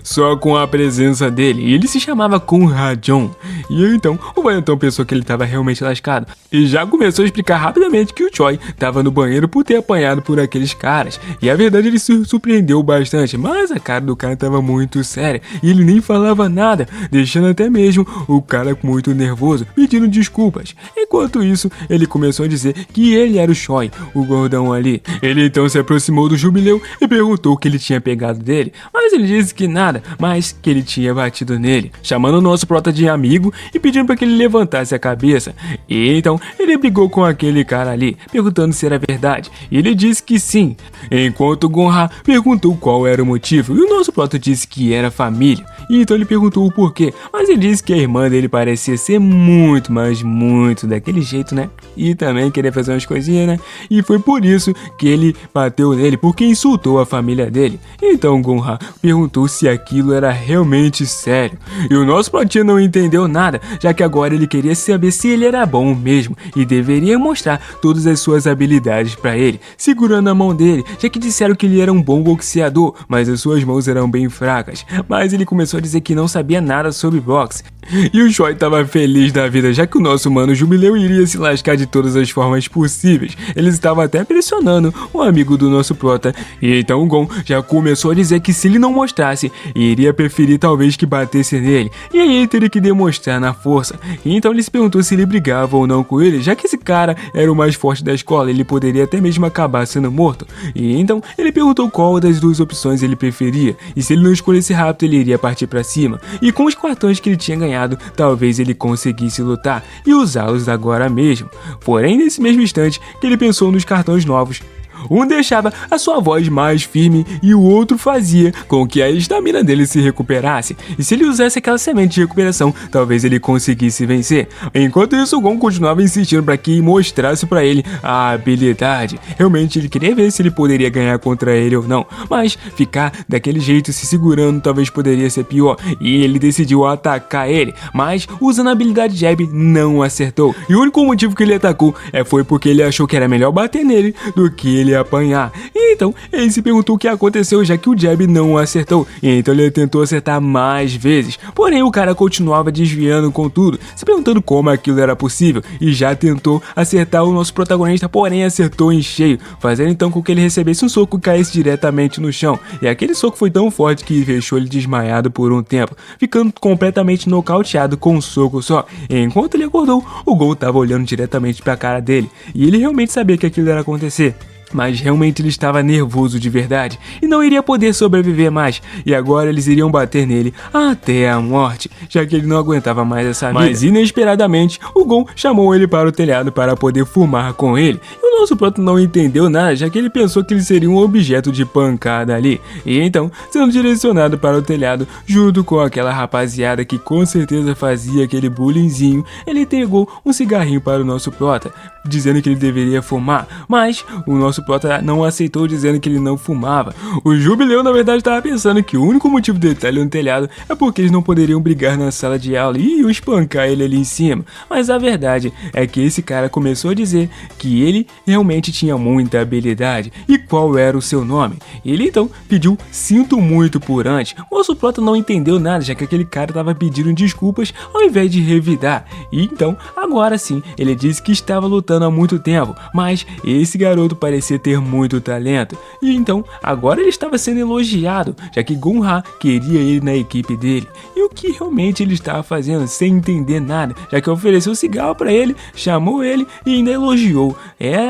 só com a presença dele, e ele se chamava Conradjon. E então o valentão pensou que ele estava realmente lascado e já começou a explicar rapidamente que o Choi estava no banheiro por ter apanhado por aqueles caras. E a verdade, ele se surpreendeu bastante, mas a cara do cara estava muito séria e ele nem falava nada, deixando até mesmo o cara muito nervoso, pedindo desculpas. Enquanto isso, ele começou a dizer que ele era o Choi, o gordão ali. Ele então se aproximou do Jubileu e perguntou o que ele tinha pegado dele, mas ele disse que nada, mas que ele tinha batido nele, chamando o nosso prota de amigo e pedindo para que ele levantasse a cabeça. E então ele brigou com aquele cara ali, perguntando se era verdade, e ele disse que sim, enquanto Gonha perguntou qual era o motivo, e o nosso prota disse que era família. E então ele perguntou o porquê, mas ele disse que a irmã dele parecia ser muito, mas muito daquele jeito, né? E também queria fazer umas coisinhas, né? E foi por isso que ele bateu nele, porque insultou a família dele. Então Gonha perguntou se aquilo era realmente sério. E o nosso pratinho não entendeu nada, já que agora ele queria saber se ele era bom mesmo e deveria mostrar todas as suas habilidades pra ele, segurando a mão dele, já que disseram que ele era um bom boxeador, mas as suas mãos eram bem fracas. Mas ele começou a dizer que não sabia nada sobre boxe. E o Choi estava feliz da vida, já que o nosso mano Jubileu iria se lascar de todas as formas possíveis. Eles estavam até pressionando um amigo do nosso prota. E então o Gon já começou a dizer que se ele não mostrasse, iria preferir talvez que batesse nele. E aí ele teria que demonstrar na força. E então ele se perguntou se ele brigava ou não com ele, já que esse cara era o mais forte da escola, ele poderia até mesmo acabar sendo morto. E então ele perguntou qual das duas opções ele preferia, e se ele não escolhesse rápido, ele iria partir pra cima. E com os cartões que ele tinha ganhado, talvez ele conseguisse lutar e usá-los agora mesmo. Porém, nesse mesmo instante que ele pensou nos cartões novos, um deixava a sua voz mais firme e o outro fazia com que a estamina dele se recuperasse. E se ele usasse aquela semente de recuperação, talvez ele conseguisse vencer. Enquanto isso, o Gon continuava insistindo para que mostrasse para ele a habilidade. Realmente ele queria ver se ele poderia ganhar contra ele ou não. Mas ficar daquele jeito, se segurando, talvez poderia ser pior. E ele decidiu atacar ele. Mas usando a habilidade Jab, não acertou. E o único motivo que ele atacou foi porque ele achou que era melhor bater nele do que ele apanhar. E então ele se perguntou o que aconteceu, já que o Jab não acertou. E então ele tentou acertar mais vezes, porém o cara continuava desviando com tudo, se perguntando como aquilo era possível, e já tentou acertar o nosso protagonista, porém acertou em cheio, fazendo então com que ele recebesse um soco e caísse diretamente no chão. E aquele soco foi tão forte que deixou ele desmaiado por um tempo, ficando completamente nocauteado com um soco só. E enquanto ele acordou, o Gon estava olhando diretamente para a cara dele, e ele realmente sabia que aquilo ia acontecer. Mas realmente ele estava nervoso de verdade e não iria poder sobreviver mais. E agora eles iriam bater nele até a morte, já que ele não aguentava mais essa vida. Mas inesperadamente, o Gon chamou ele para o telhado para poder fumar com ele. E o nosso Proto não entendeu nada, já que ele pensou que ele seria um objeto de pancada ali. E então, sendo direcionado para o telhado, junto com aquela rapaziada que com certeza fazia aquele bullyingzinho, ele entregou um cigarrinho para o nosso Prota, dizendo que ele deveria fumar. Mas o nosso Prota não aceitou, dizendo que ele não fumava. O Jubileu na verdade estava pensando que o único motivo dele estar ali no telhado é porque eles não poderiam brigar na sala de aula e iam espancar ele ali em cima. Mas a verdade é que esse cara começou a dizer que ele realmente tinha muita habilidade. E qual era o seu nome? Ele então pediu "sinto muito" por antes. O nosso Prota não entendeu nada, já que aquele cara estava pedindo desculpas ao invés de revidar. E então, agora sim, ele disse que estava lutando há muito tempo, mas esse garoto parecia ter muito talento. E então, agora ele estava sendo elogiado, já que Gon-Ha queria ele na equipe dele. E o que realmente ele estava fazendo sem entender nada, já que ofereceu cigarro para ele, chamou ele e ainda elogiou.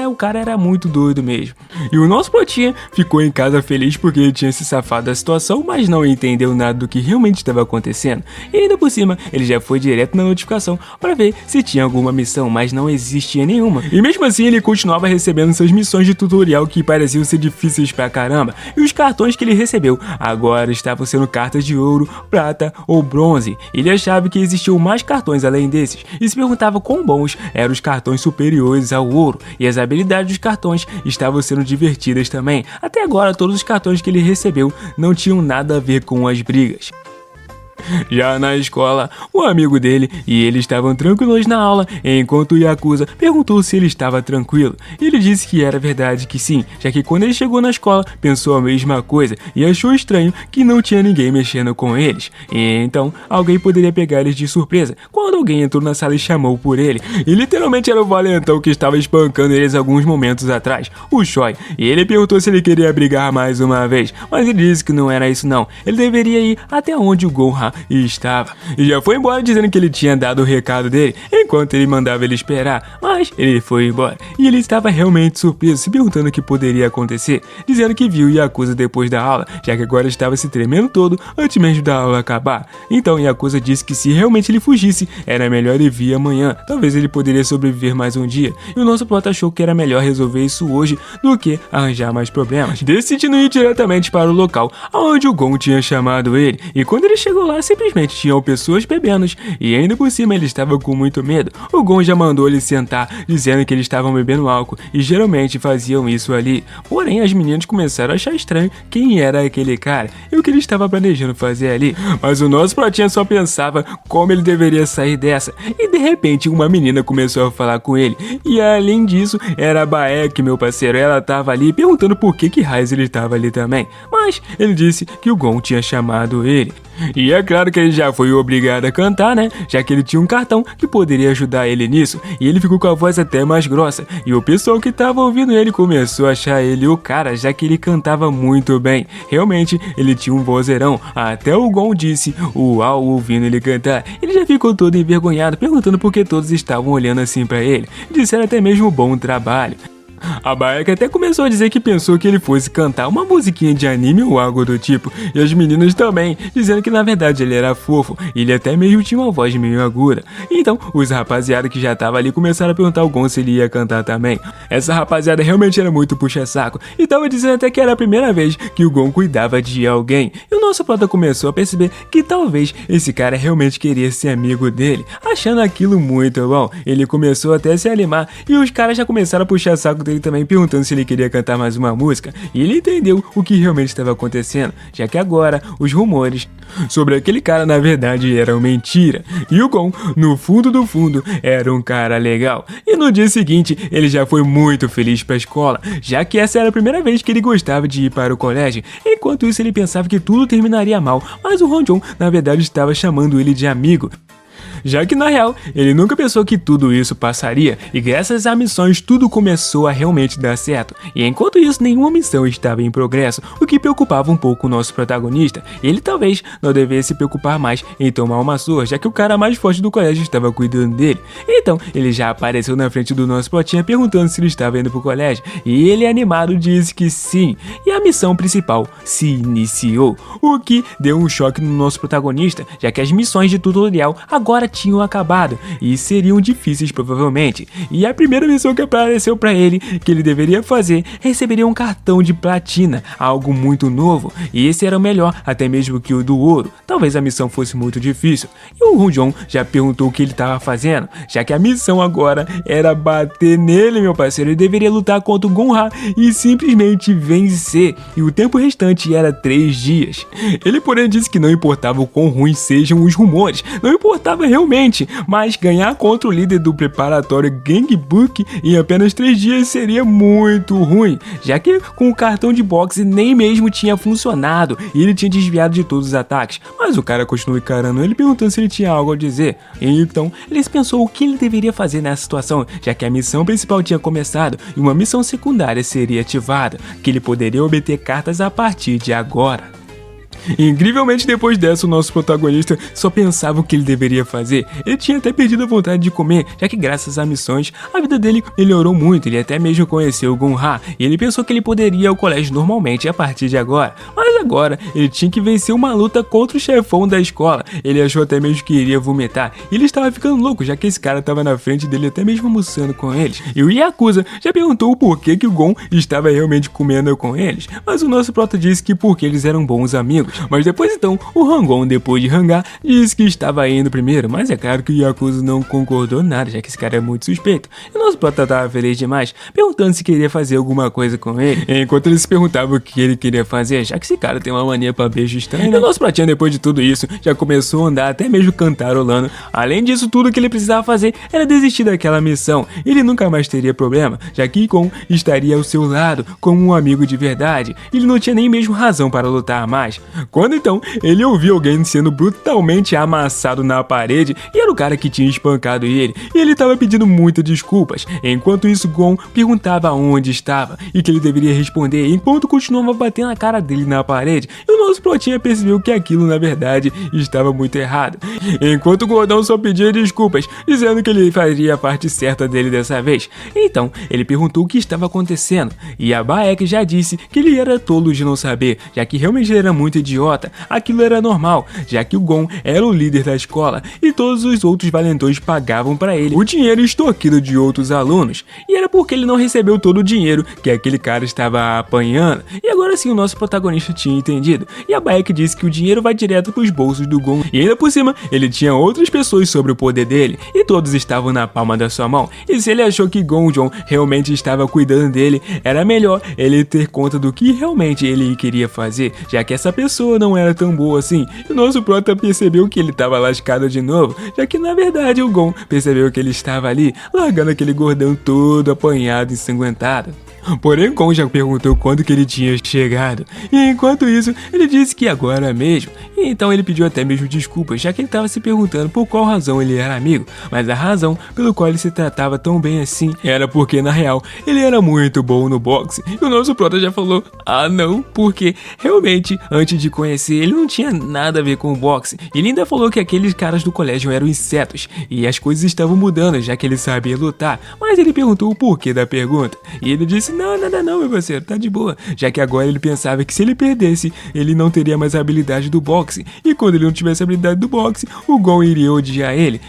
O cara era muito doido mesmo. E o nosso Protinha ficou em casa feliz porque ele tinha se safado da situação, mas não entendeu nada do que realmente estava acontecendo. E ainda por cima, ele já foi direto na notificação para ver se tinha alguma missão, mas não existia nenhuma. E mesmo assim, ele continuava recebendo suas missões de tutorial que pareciam ser difíceis pra caramba. E os cartões que ele recebeu agora estavam sendo cartas de ouro, prata ou bronze. Ele achava que existiam mais cartões além desses e se perguntava quão bons eram os cartões superiores ao ouro. E as habilidades dos cartões estavam sendo divertidas também. Até agora, todos os cartões que ele recebeu não tinham nada a ver com as brigas. Já na escola, o amigo dele e ele estavam tranquilos na aula, enquanto o Yakuza perguntou se ele estava tranquilo. Ele disse que era verdade que sim, já que quando ele chegou na escola, pensou a mesma coisa e achou estranho que não tinha ninguém mexendo com eles. E então, alguém poderia pegar eles de surpresa quando alguém entrou na sala e chamou por ele. E literalmente era o valentão que estava espancando eles alguns momentos atrás, o Choi. E ele perguntou se ele queria brigar mais uma vez, mas ele disse que não era isso não. Ele deveria ir até onde o Gon-Ha estava. E já foi embora dizendo que ele tinha dado o recado dele, enquanto ele mandava ele esperar. Mas ele foi embora. E ele estava realmente surpreso, se perguntando o que poderia acontecer, dizendo que viu Yakuza depois da aula, já que agora estava se tremendo todo antes mesmo da aula acabar. Então Yakuza disse que se realmente ele fugisse, era melhor ele vir amanhã. Talvez ele poderia sobreviver mais um dia. E o nosso Prota achou que era melhor resolver isso hoje do que arranjar mais problemas, decidindo ir diretamente para o local onde o Gon tinha chamado ele. E quando ele chegou lá, simplesmente tinham pessoas bebendo e ainda por cima ele estava com muito medo. O Gon já mandou ele sentar, dizendo que eles estavam bebendo álcool e geralmente faziam isso ali. Porém, as meninas começaram a achar estranho quem era aquele cara e o que ele estava planejando fazer ali. Mas o nosso Protinha só pensava como ele deveria sair dessa. E de repente uma menina começou a falar com ele. E além disso, era a Baek, meu parceiro. Ela estava ali perguntando por que raios ele estava ali também. Mas ele disse que o Gon tinha chamado ele. E é claro que ele já foi obrigado a cantar, né? Já que ele tinha um cartão que poderia ajudar ele nisso. E ele ficou com a voz até mais grossa. E o pessoal que tava ouvindo ele começou a achar ele o cara, já que ele cantava muito bem. Realmente, ele tinha um vozeirão. Até o Gon disse uau ouvindo ele cantar. Ele já ficou todo envergonhado, perguntando por que todos estavam olhando assim pra ele. Disseram até mesmo bom trabalho. A Baek até começou a dizer que pensou que ele fosse cantar uma musiquinha de anime ou algo do tipo, e as meninas também, dizendo que na verdade ele era fofo, e ele até mesmo tinha uma voz meio aguda. Então, os rapaziada que já tava ali começaram a perguntar ao Gon se ele ia cantar também. Essa rapaziada realmente era muito puxa-saco, e tava dizendo até que era a primeira vez que o Gon cuidava de alguém. E o nosso Prota começou a perceber que talvez esse cara realmente queria ser amigo dele, achando aquilo muito bom. Ele começou até a se animar, e os caras já começaram a puxar saco dele também, perguntando se ele queria cantar mais uma música, e ele entendeu o que realmente estava acontecendo, já que agora os rumores sobre aquele cara na verdade eram mentira, e o Gon, no fundo do fundo, era um cara legal. E no dia seguinte, ele já foi muito feliz para a escola, já que essa era a primeira vez que ele gostava de ir para o colégio. Enquanto isso, ele pensava que tudo terminaria mal, mas o Honjon na verdade estava chamando ele de amigo. já que na real ele nunca pensou que tudo isso passaria, e graças a missões tudo começou a realmente dar certo. E enquanto isso, nenhuma missão estava em progresso, o que preocupava um pouco o nosso protagonista. Ele talvez não devesse se preocupar mais em tomar uma surra, já que o cara mais forte do colégio estava cuidando dele. Então ele já apareceu na frente do nosso plotinha perguntando se ele estava indo pro colégio, e ele animado disse que sim, e a missão principal se iniciou, o que deu um choque no nosso protagonista, já que as missões de tutorial agora tinham acabado e seriam difíceis provavelmente. E a primeira missão que apareceu para ele, que ele deveria fazer, receberia um cartão de platina, algo muito novo, e esse era o melhor até mesmo que o do ouro. Talvez a missão fosse muito difícil. E o Ronjon já perguntou o que ele estava fazendo, já que a missão agora era bater nele, meu parceiro. Ele deveria lutar contra o Gon-Ha e simplesmente vencer, e o tempo restante era 3 dias. Ele porém disse que não importava o quão ruins sejam os rumores, não importava realmente, mas ganhar contra o líder do preparatório Gangbuk em apenas 3 dias seria muito ruim, já que com o cartão de boxe nem mesmo tinha funcionado e ele tinha desviado de todos os ataques. Mas o cara continuou encarando ele, perguntando se ele tinha algo a dizer. E então ele pensou o que ele deveria fazer nessa situação, já que a missão principal tinha começado e uma missão secundária seria ativada, que ele poderia obter cartas a partir de agora. Incrivelmente, depois dessa, o nosso protagonista só pensava o que ele deveria fazer. Ele tinha até perdido a vontade de comer, já que graças a missões, a vida dele melhorou muito. Ele até mesmo conheceu o Gon-Ha, e ele pensou que ele poderia ir ao colégio normalmente a partir de agora. Mas agora, ele tinha que vencer uma luta contra o chefão da escola. Ele achou até mesmo que iria vomitar, e ele estava ficando louco, já que esse cara estava na frente dele até mesmo almoçando com eles. E o Yakuza já perguntou o porquê que o Gon estava realmente comendo com eles, mas o nosso prota disse que porque eles eram bons amigos. Mas depois então, o Rangon, depois de rangar, disse que estava indo primeiro, mas é claro que o Yakuza não concordou nada, já que esse cara é muito suspeito. E o nosso prota estava feliz demais, perguntando se queria fazer alguma coisa com ele, enquanto ele se perguntava o que ele queria fazer, já que esse cara tem uma mania pra beijo estranho, né? E o nosso pratinho, depois de tudo isso, já começou a andar, até mesmo cantarolando. Além disso, tudo que ele precisava fazer era desistir daquela missão. Ele nunca mais teria problema, já que Gon estaria ao seu lado, como um amigo de verdade. Ele não tinha nem mesmo razão para lutar mais. Quando então ele ouviu alguém sendo brutalmente amassado na parede, e era o cara que tinha espancado ele, e ele estava pedindo muitas desculpas. Enquanto isso, Gon perguntava onde estava e que ele deveria responder, enquanto continuava batendo a cara dele na parede. E o nosso plotinha percebeu que aquilo na verdade estava muito errado, enquanto o gordão só pedia desculpas, dizendo que ele faria a parte certa dele dessa vez. Então ele perguntou o que estava acontecendo, e a Baek já disse que ele era tolo de não saber, já que realmente ele era muito idiota. Aquilo era normal, já que o Gon era o líder da escola e todos os outros valentões pagavam para ele o dinheiro extorquido de outros alunos, e era porque ele não recebeu todo o dinheiro que aquele cara estava apanhando. E agora sim o nosso protagonista tinha entendido, e a Baek disse que o dinheiro vai direto para os bolsos do Gon, e ainda por cima ele tinha outras pessoas sobre o poder dele, e todos estavam na palma da sua mão. E se ele achou que Gonjon realmente estava cuidando dele, era melhor ele ter conta do que realmente ele queria fazer, já que essa pessoa não era tão boa assim. E o nosso prota percebeu que ele estava lascado de novo, já que na verdade o Gon percebeu que ele estava ali, largando aquele gordão todo apanhado e ensanguentado. Porém, Gon já perguntou quando que ele tinha chegado, e enquanto isso, ele disse que agora mesmo. E então ele pediu até mesmo desculpas, já que ele estava se perguntando por qual razão ele era amigo, mas a razão pelo qual ele se tratava tão bem assim era porque, na real, ele era muito bom no boxe. E o nosso prota já falou, não, porque realmente, antes de conhecer, ele não tinha nada a ver com o boxe. Ele ainda falou que aqueles caras do colégio eram insetos, e as coisas estavam mudando, já que ele sabia lutar. Mas ele perguntou o porquê da pergunta, e ele disse, não, meu parceiro, tá de boa, já que agora ele pensava que se ele perdesse, ele não teria mais a habilidade do boxe, e quando ele não tivesse a habilidade do boxe, o Gon iria odiar ele.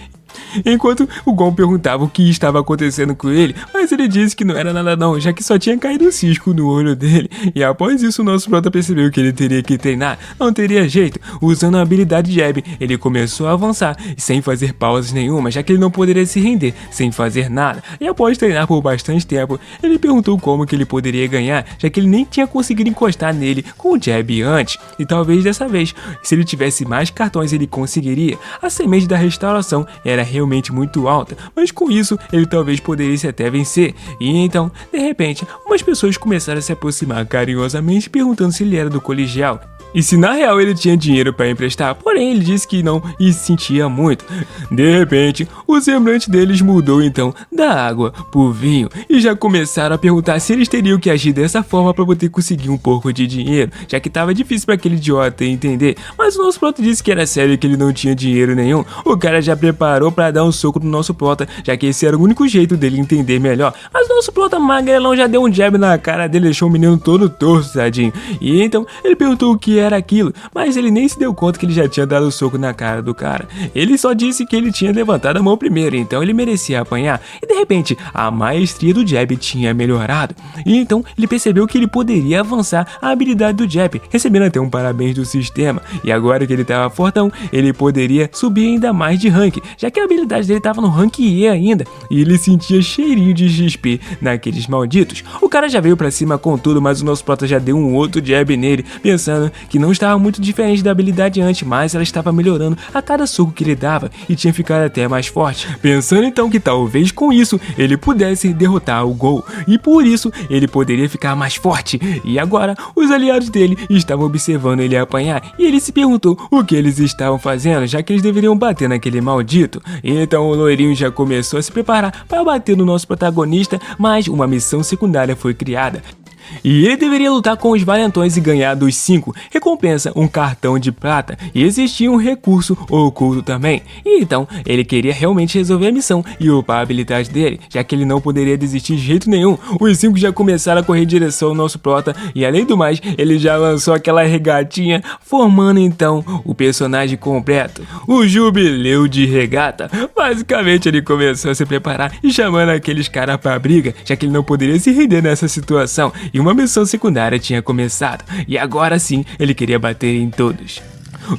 Enquanto o Gon perguntava o que estava acontecendo com ele, mas ele disse que não era nada não, já que só tinha caído um cisco no olho dele. E após isso, o nosso prota percebeu que ele teria que treinar, não teria jeito. Usando a habilidade Jab, ele começou a avançar, sem fazer pausas nenhuma, já que ele não poderia se render, sem fazer nada. E após treinar por bastante tempo, ele perguntou como que ele poderia ganhar, já que ele nem tinha conseguido encostar nele com o Jab antes. E talvez dessa vez, se ele tivesse mais cartões, ele conseguiria. A semente da restauração era realmente muito alta, mas com isso ele talvez poderia até vencer. E então, de repente, umas pessoas começaram a se aproximar carinhosamente perguntando se ele era do colegial. E se na real ele tinha dinheiro para emprestar, porém ele disse que não e sentia muito. De repente, o semblante deles mudou então da água pro vinho e já começaram a perguntar se eles teriam que agir dessa forma para poder conseguir um pouco de dinheiro, já que tava difícil para aquele idiota entender. Mas o nosso prota disse que era sério e que ele não tinha dinheiro nenhum. O cara já preparou para dar um soco no nosso prota, já que esse era o único jeito dele entender melhor. Mas o nosso prota magrelão já deu um jab na cara dele, deixou o menino todo torto, tadinho. E então ele perguntou o que era aquilo, mas ele nem se deu conta que ele já tinha dado o soco na cara do cara. Ele só disse que ele tinha levantado a mão primeiro, então ele merecia apanhar. E de repente, a maestria do jab tinha melhorado. E então ele percebeu que ele poderia avançar a habilidade do jab, recebendo até um parabéns do sistema. E agora que ele estava fortão, ele poderia subir ainda mais de rank, já que a habilidade dele estava no rank E ainda. E ele sentia cheirinho de XP naqueles malditos. O cara já veio pra cima com tudo, mas o nosso prota já deu um outro jab nele, pensando que não estava muito diferente da habilidade antes, mas ela estava melhorando a cada soco que ele dava e tinha ficado até mais forte. Pensando então que talvez com isso ele pudesse derrotar o Gol e por isso ele poderia ficar mais forte. E agora os aliados dele estavam observando ele apanhar e ele se perguntou o que eles estavam fazendo, já que eles deveriam bater naquele maldito. Então o loirinho já começou a se preparar para bater no nosso protagonista, mas uma missão secundária foi criada. E ele deveria lutar com os valentões e ganhar dos 5, recompensa um cartão de prata, e existia um recurso oculto também. E então, ele queria realmente resolver a missão e upar a habilidade dele, já que ele não poderia desistir de jeito nenhum. Os 5 já começaram a correr em direção ao nosso prota, e além do mais, ele já lançou aquela regatinha, formando então o personagem completo, o Jubileu de Regata. Basicamente, ele começou a se preparar e chamando aqueles caras pra briga, já que ele não poderia se render nessa situação. E uma missão secundária tinha começado, e agora sim ele queria bater em todos.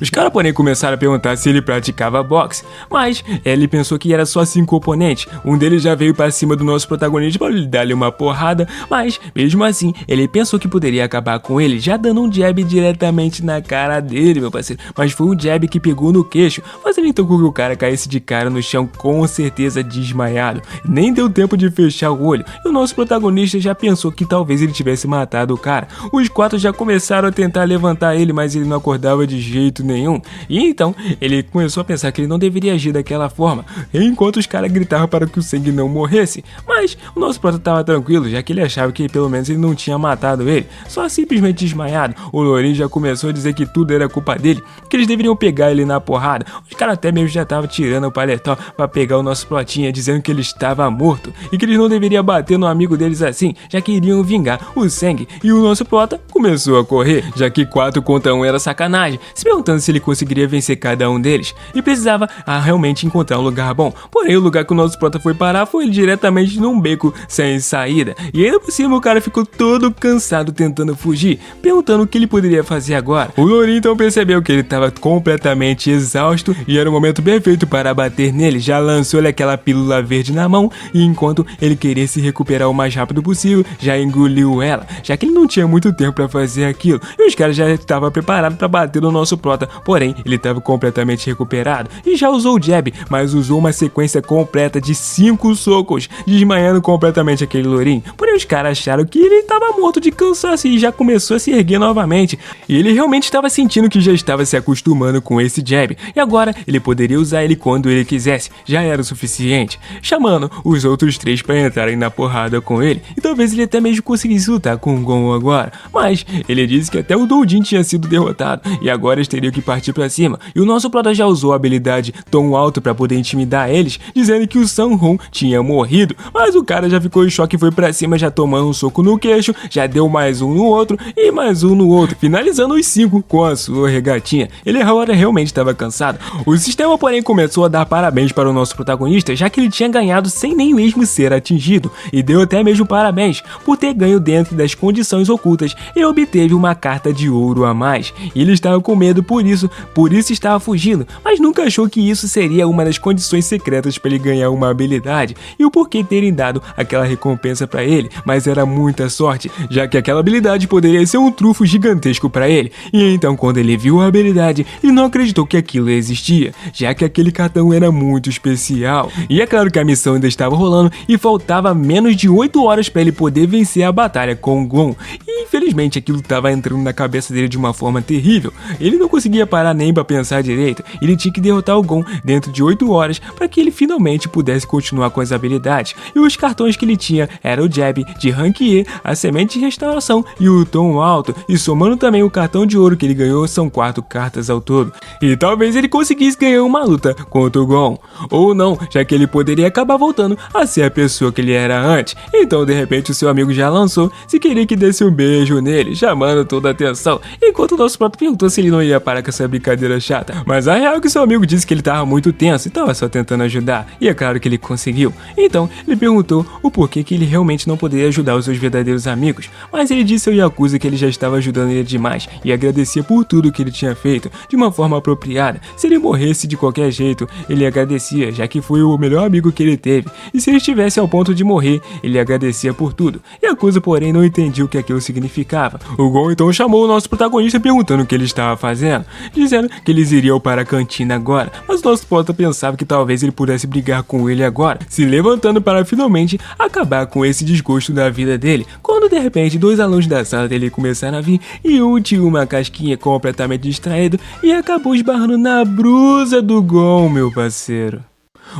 Os caras porém começaram a perguntar se ele praticava boxe, mas ele pensou que era só 5 oponentes. Um deles já veio para cima do nosso protagonista para lhe dar-lhe uma porrada, mas mesmo assim ele pensou que poderia acabar com ele, já dando um jab diretamente na cara dele, meu parceiro. Mas foi um jab que pegou no queixo, fazendo então com que o cara caísse de cara no chão, com certeza desmaiado. Nem deu tempo de fechar o olho, e o nosso protagonista já pensou que talvez ele tivesse matado o cara. Os 4 já começaram a tentar levantar ele, mas ele não acordava de jeito nenhum. E então ele começou a pensar que ele não deveria agir daquela forma, enquanto os caras gritavam para que o sangue não morresse. Mas o nosso prota estava tranquilo, já que ele achava que pelo menos ele não tinha matado ele, só simplesmente desmaiado. O Lourinho já começou a dizer que tudo era culpa dele, que eles deveriam pegar ele na porrada. Os caras até mesmo já estavam tirando o paletó para pegar o nosso protinha, dizendo que ele estava morto e que eles não deveriam bater no amigo deles assim, já que iriam vingar o sangue. E o nosso prota começou a correr, já que 4 contra 1 era sacanagem, se perguntando se ele conseguiria vencer cada um deles, e precisava realmente encontrar um lugar bom. Porém, o lugar que o nosso prota foi parar foi diretamente num beco sem saída, e ainda por cima o cara ficou todo cansado tentando fugir, perguntando o que ele poderia fazer agora. O Lourinho então percebeu que ele estava completamente exausto e era o momento perfeito para bater nele. Já lançou-lhe aquela pílula verde na mão e enquanto ele queria se recuperar o mais rápido possível, já engoliu ela, já que ele não tinha muito tempo para fazer aquilo, e os caras já estavam preparados para bater no nosso prota. Porém, ele estava completamente recuperado e já usou o jab, mas usou uma sequência completa de 5 socos, desmaiando completamente aquele lourinho. Porém, os caras acharam que ele estava morto de cansaço e já começou a se erguer novamente. E ele realmente estava sentindo que já estava se acostumando com esse jab, e agora ele poderia usar ele quando ele quisesse, já era o suficiente, chamando os outros 3 para entrarem na porrada com ele, e talvez ele até mesmo conseguisse lutar com o Gon agora. Mas ele disse que até o Doujin tinha sido derrotado, e agora eles teriam que partir pra cima, e o nosso prota já usou a habilidade Tom Alto pra poder intimidar eles, dizendo que o Sanhong tinha morrido, mas o cara já ficou em choque e foi pra cima, já tomando um soco no queixo, já deu mais um no outro e mais um no outro, finalizando os 5 com a sua regatinha. Ele agora realmente estava cansado. O sistema porém começou a dar parabéns para o nosso protagonista, já que ele tinha ganhado sem nem mesmo ser atingido, e deu até mesmo parabéns por ter ganho dentro das condições ocultas e obteve uma carta de ouro a mais. E ele estava com medo por isso estava fugindo, mas nunca achou que isso seria uma das condições secretas para ele ganhar uma habilidade e o porquê terem dado aquela recompensa para ele, mas era muita sorte, já que aquela habilidade poderia ser um trunfo gigantesco para ele. E então, quando ele viu a habilidade, ele não acreditou que aquilo existia, já que aquele cartão era muito especial. E é claro que a missão ainda estava rolando e faltava menos de 8 horas para ele poder vencer a batalha com o Gon. E infelizmente aquilo estava entrando na cabeça dele de uma forma terrível. Ele não conseguia parar nem para pensar direito. Ele tinha que derrotar o Gon dentro de 8 horas para que ele finalmente pudesse continuar com as habilidades. E os cartões que ele tinha eram o Jab de Rank E, a Semente de Restauração e o Tom Alto. E somando também o cartão de ouro que ele ganhou, são 4 cartas ao todo. E talvez ele conseguisse ganhar uma luta contra o Gon. Ou não, já que ele poderia acabar voltando a ser a pessoa que ele era antes. Então de repente o seu amigo já lançou se queria que desse um beijo nele, chamando toda a atenção, enquanto o nosso prato perguntou se ele não ia parar com essa brincadeira chata. Mas a real é que seu amigo disse que ele estava muito tenso e estava só tentando ajudar, e é claro que ele conseguiu. Então ele perguntou o porquê que ele realmente não poderia ajudar os seus verdadeiros amigos, mas ele disse ao Yakuza que ele já estava ajudando ele demais e agradecia por tudo que ele tinha feito de uma forma apropriada. Se ele morresse de qualquer jeito, ele agradecia, já que foi o melhor amigo que ele teve, e se ele estivesse ao ponto de morrer, ele agradecia por tudo. Yakuza, porém, não entendia o que aquilo significava. O Gon então chamou o nosso protagonista perguntando o que ele estava fazendo, dizendo que eles iriam para a cantina agora, mas o nosso prota pensava que talvez ele pudesse brigar com ele agora, se levantando para finalmente acabar com esse desgosto da vida dele, quando de repente 2 alunos da sala dele começaram a vir e um tinha uma casquinha completamente distraído e acabou esbarrando na brusa do Gon, meu parceiro.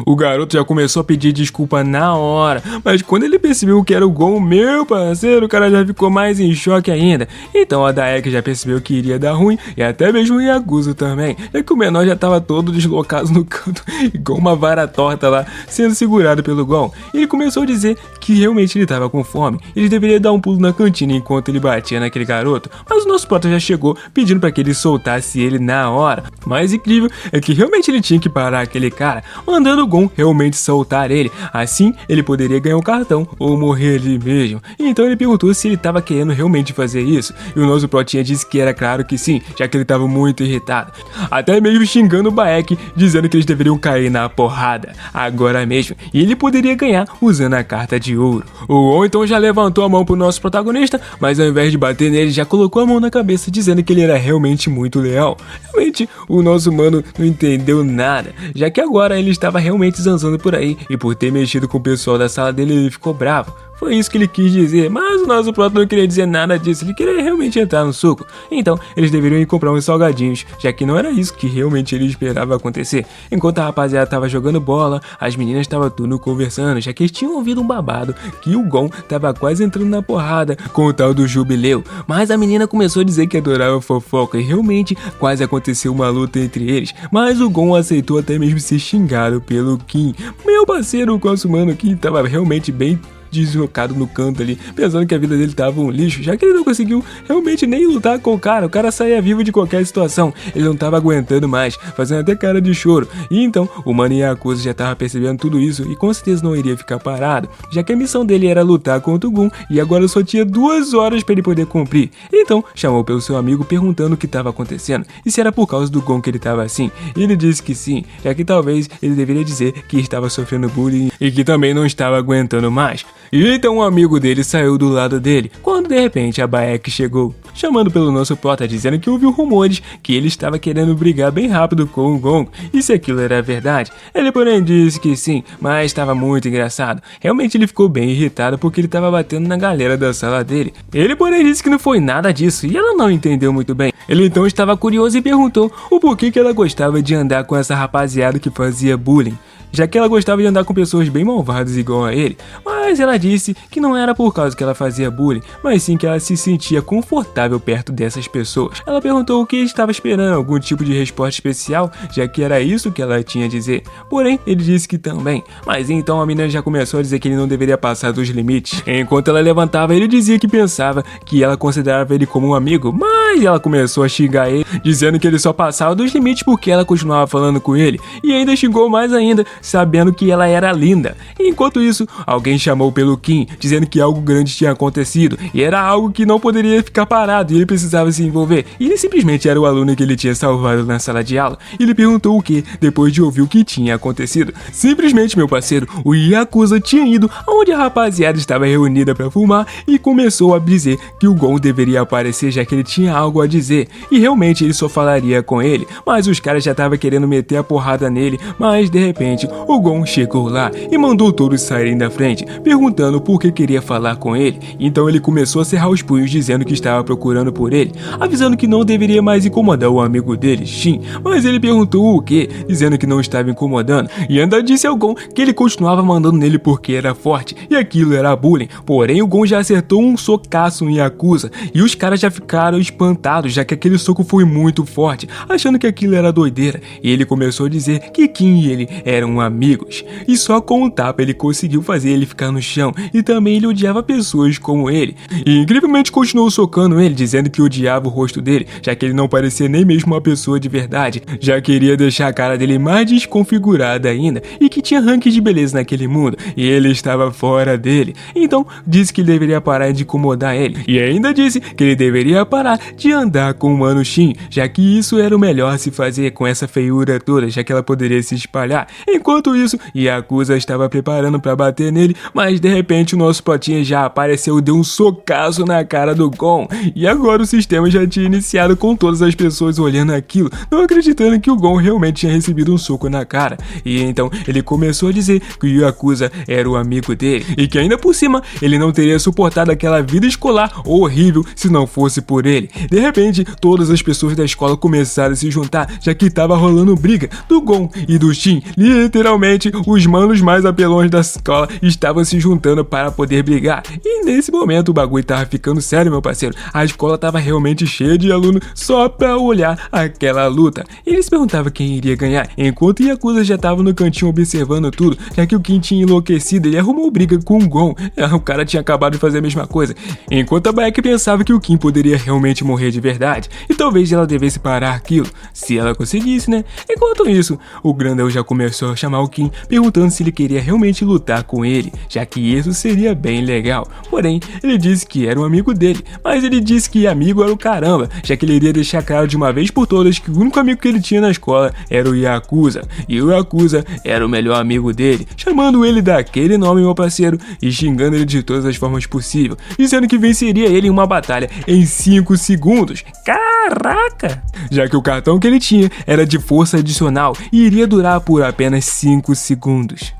O garoto já começou a pedir desculpa na hora, mas quando ele percebeu que era o Gon, meu parceiro, o cara já ficou mais em choque ainda. Então a Daek já percebeu que iria dar ruim, e até mesmo o Yakuza também, já que o menor já estava todo deslocado no canto, igual uma vara torta lá, sendo segurado pelo Gon. Ele começou a dizer que realmente ele estava com fome, ele deveria dar um pulo na cantina enquanto ele batia naquele garoto, mas o nosso prota já chegou pedindo para que ele soltasse ele na hora. Mais incrível é que realmente ele tinha que parar aquele cara, mandando o Gon realmente soltar ele, assim ele poderia ganhar um cartão ou morrer ali mesmo. Então ele perguntou se ele estava querendo realmente fazer isso, e o nosso protinha disse que era claro que sim, já que ele estava muito irritado, até mesmo xingando o Baek, dizendo que eles deveriam cair na porrada agora mesmo, e ele poderia ganhar usando a carta de ouro. O Gon então já levantou a mão pro nosso protagonista, mas ao invés de bater nele, já colocou a mão na cabeça, dizendo que ele era realmente muito leal. Realmente o nosso mano não entendeu nada, já que agora ele estava realmente zanzando por aí, e por ter mexido com o pessoal da sala dele, ele ficou bravo. Foi isso que ele quis dizer, mas o nosso prota não queria dizer nada disso, ele queria realmente entrar no soco. Então, eles deveriam ir comprar uns salgadinhos, já que não era isso que realmente ele esperava acontecer. Enquanto a rapaziada tava jogando bola, as meninas estavam tudo conversando, já que eles tinham ouvido um babado que o Gon tava quase entrando na porrada com o tal do Jubileu. Mas a menina começou a dizer que adorava fofoca e realmente quase aconteceu uma luta entre eles. Mas o Gon aceitou até mesmo ser xingado pelo Kim. Meu parceiro, o nosso mano Kim tava realmente bem deslocado no canto ali, pensando que a vida dele tava um lixo, já que ele não conseguiu realmente nem lutar com o cara saía vivo de qualquer situação, ele não tava aguentando mais, fazendo até cara de choro. E então, o Mano Yakuza já tava percebendo tudo isso e com certeza não iria ficar parado, já que a missão dele era lutar contra o Gon e agora só tinha 2 horas para ele poder cumprir. Então, chamou pelo seu amigo perguntando o que tava acontecendo e se era por causa do Gon que ele tava assim. E ele disse que sim, já que talvez ele deveria dizer que estava sofrendo bullying e que também não estava aguentando mais. E então um amigo dele saiu do lado dele, quando de repente a Baek chegou, chamando pelo nosso prota, dizendo que ouviu rumores que ele estava querendo brigar bem rápido com o Gon, e se aquilo era verdade. Ele porém disse que sim, mas estava muito engraçado. Realmente ele ficou bem irritado porque ele estava batendo na galera da sala dele. Ele porém disse que não foi nada disso, e ela não entendeu muito bem. Ele então estava curioso e perguntou o porquê que ela gostava de andar com essa rapaziada que fazia bullying, já que ela gostava de andar com pessoas bem malvadas igual a ele. Mas ela disse que não era por causa que ela fazia bullying, mas sim que ela se sentia confortável perto dessas pessoas. Ela perguntou o que estava esperando, algum tipo de resposta especial, já que era isso que ela tinha a dizer. Porém, ele disse que também. Mas então a menina já começou a dizer que ele não deveria passar dos limites. Enquanto ela levantava, ele dizia que pensava que ela considerava ele como um amigo, mas ela começou a xingar ele, dizendo que ele só passava dos limites porque ela continuava falando com ele, e ainda xingou mais ainda, sabendo que ela era linda. Enquanto isso, alguém chamou pelo Kim, dizendo que algo grande tinha acontecido e era algo que não poderia ficar parado preparado e ele precisava se envolver. E ele simplesmente era o aluno que ele tinha salvado na sala de aula. Ele perguntou o que, depois de ouvir o que tinha acontecido. Simplesmente, meu parceiro, o Yakuza tinha ido onde a rapaziada estava reunida para fumar e começou a dizer que o Gon deveria aparecer, já que ele tinha algo a dizer. E realmente ele só falaria com ele, mas os caras já estavam querendo meter a porrada nele. Mas de repente o Gon chegou lá e mandou todos saírem da frente, perguntando por que queria falar com ele. Então ele começou a cerrar os punhos, dizendo que estava procurando por ele, avisando que não deveria mais incomodar o amigo dele, Shin. Mas ele perguntou o que, dizendo que não estava incomodando, e ainda disse ao Gon que ele continuava mandando nele porque era forte e aquilo era bullying. Porém o Gon já acertou um socaço no Yakuza e os caras já ficaram espantados, já que aquele soco foi muito forte, achando que aquilo era doideira. E ele começou a dizer que Kim e ele eram amigos, e só com um tapa ele conseguiu fazer ele ficar no chão, e também ele odiava pessoas como ele. E incrivelmente continuou socando ele, dizendo que odiava o rosto dele, já que ele não parecia nem mesmo uma pessoa de verdade, já queria deixar a cara dele mais desconfigurada ainda, e que tinha ranking de beleza naquele mundo, e ele estava fora dele. Então disse que ele deveria parar de incomodar ele, e ainda disse que ele deveria parar de andar com o Mano Shin, já que isso era o melhor se fazer com essa feiura toda, já que ela poderia se espalhar. Enquanto isso, Yakuza estava preparando para bater nele, mas de repente o nosso potinha já apareceu e deu um socaço na cara do Gon. E agora o sistema já tinha iniciado, com todas as pessoas olhando aquilo, não acreditando que o Gon realmente tinha recebido um soco na cara. E então ele começou a dizer que o Yakuza era o amigo dele, e que ainda por cima ele não teria suportado aquela vida escolar horrível se não fosse por ele. De repente, todas as pessoas da escola começaram a se juntar, já que estava rolando briga do Gon e do Shin. Literalmente, os manos mais apelões da escola estavam se juntando para poder brigar. E nesse momento o bagulho tava ficando sério, meu parceiro. A escola tava realmente cheia de alunos só pra olhar aquela luta. E eles perguntavam quem iria ganhar, enquanto Yakuza já tava no cantinho observando tudo, já que o Kim tinha enlouquecido. Ele arrumou briga com o Gon. O cara tinha acabado de fazer a mesma coisa. Enquanto a Baek pensava que o Kim poderia realmente morrer de verdade, e talvez ela devesse parar aquilo, se ela conseguisse, né? Enquanto isso, o grandão já começou a chamar o Kim, perguntando se ele queria realmente lutar com ele, já que isso seria bem legal. Porém, ele disse que era um amigo dele, mas ele disse que amigo era o caramba, já que ele iria deixar claro de uma vez por todas que o único amigo que ele tinha na escola era o Yakuza, e o Yakuza era o melhor amigo dele, chamando ele daquele nome, meu parceiro, e xingando ele de todas as formas possíveis, dizendo que venceria ele em uma batalha em 5 segundos. Caraca! Já que o cartão que ele tinha era de força adicional e iria durar por apenas 5 segundos.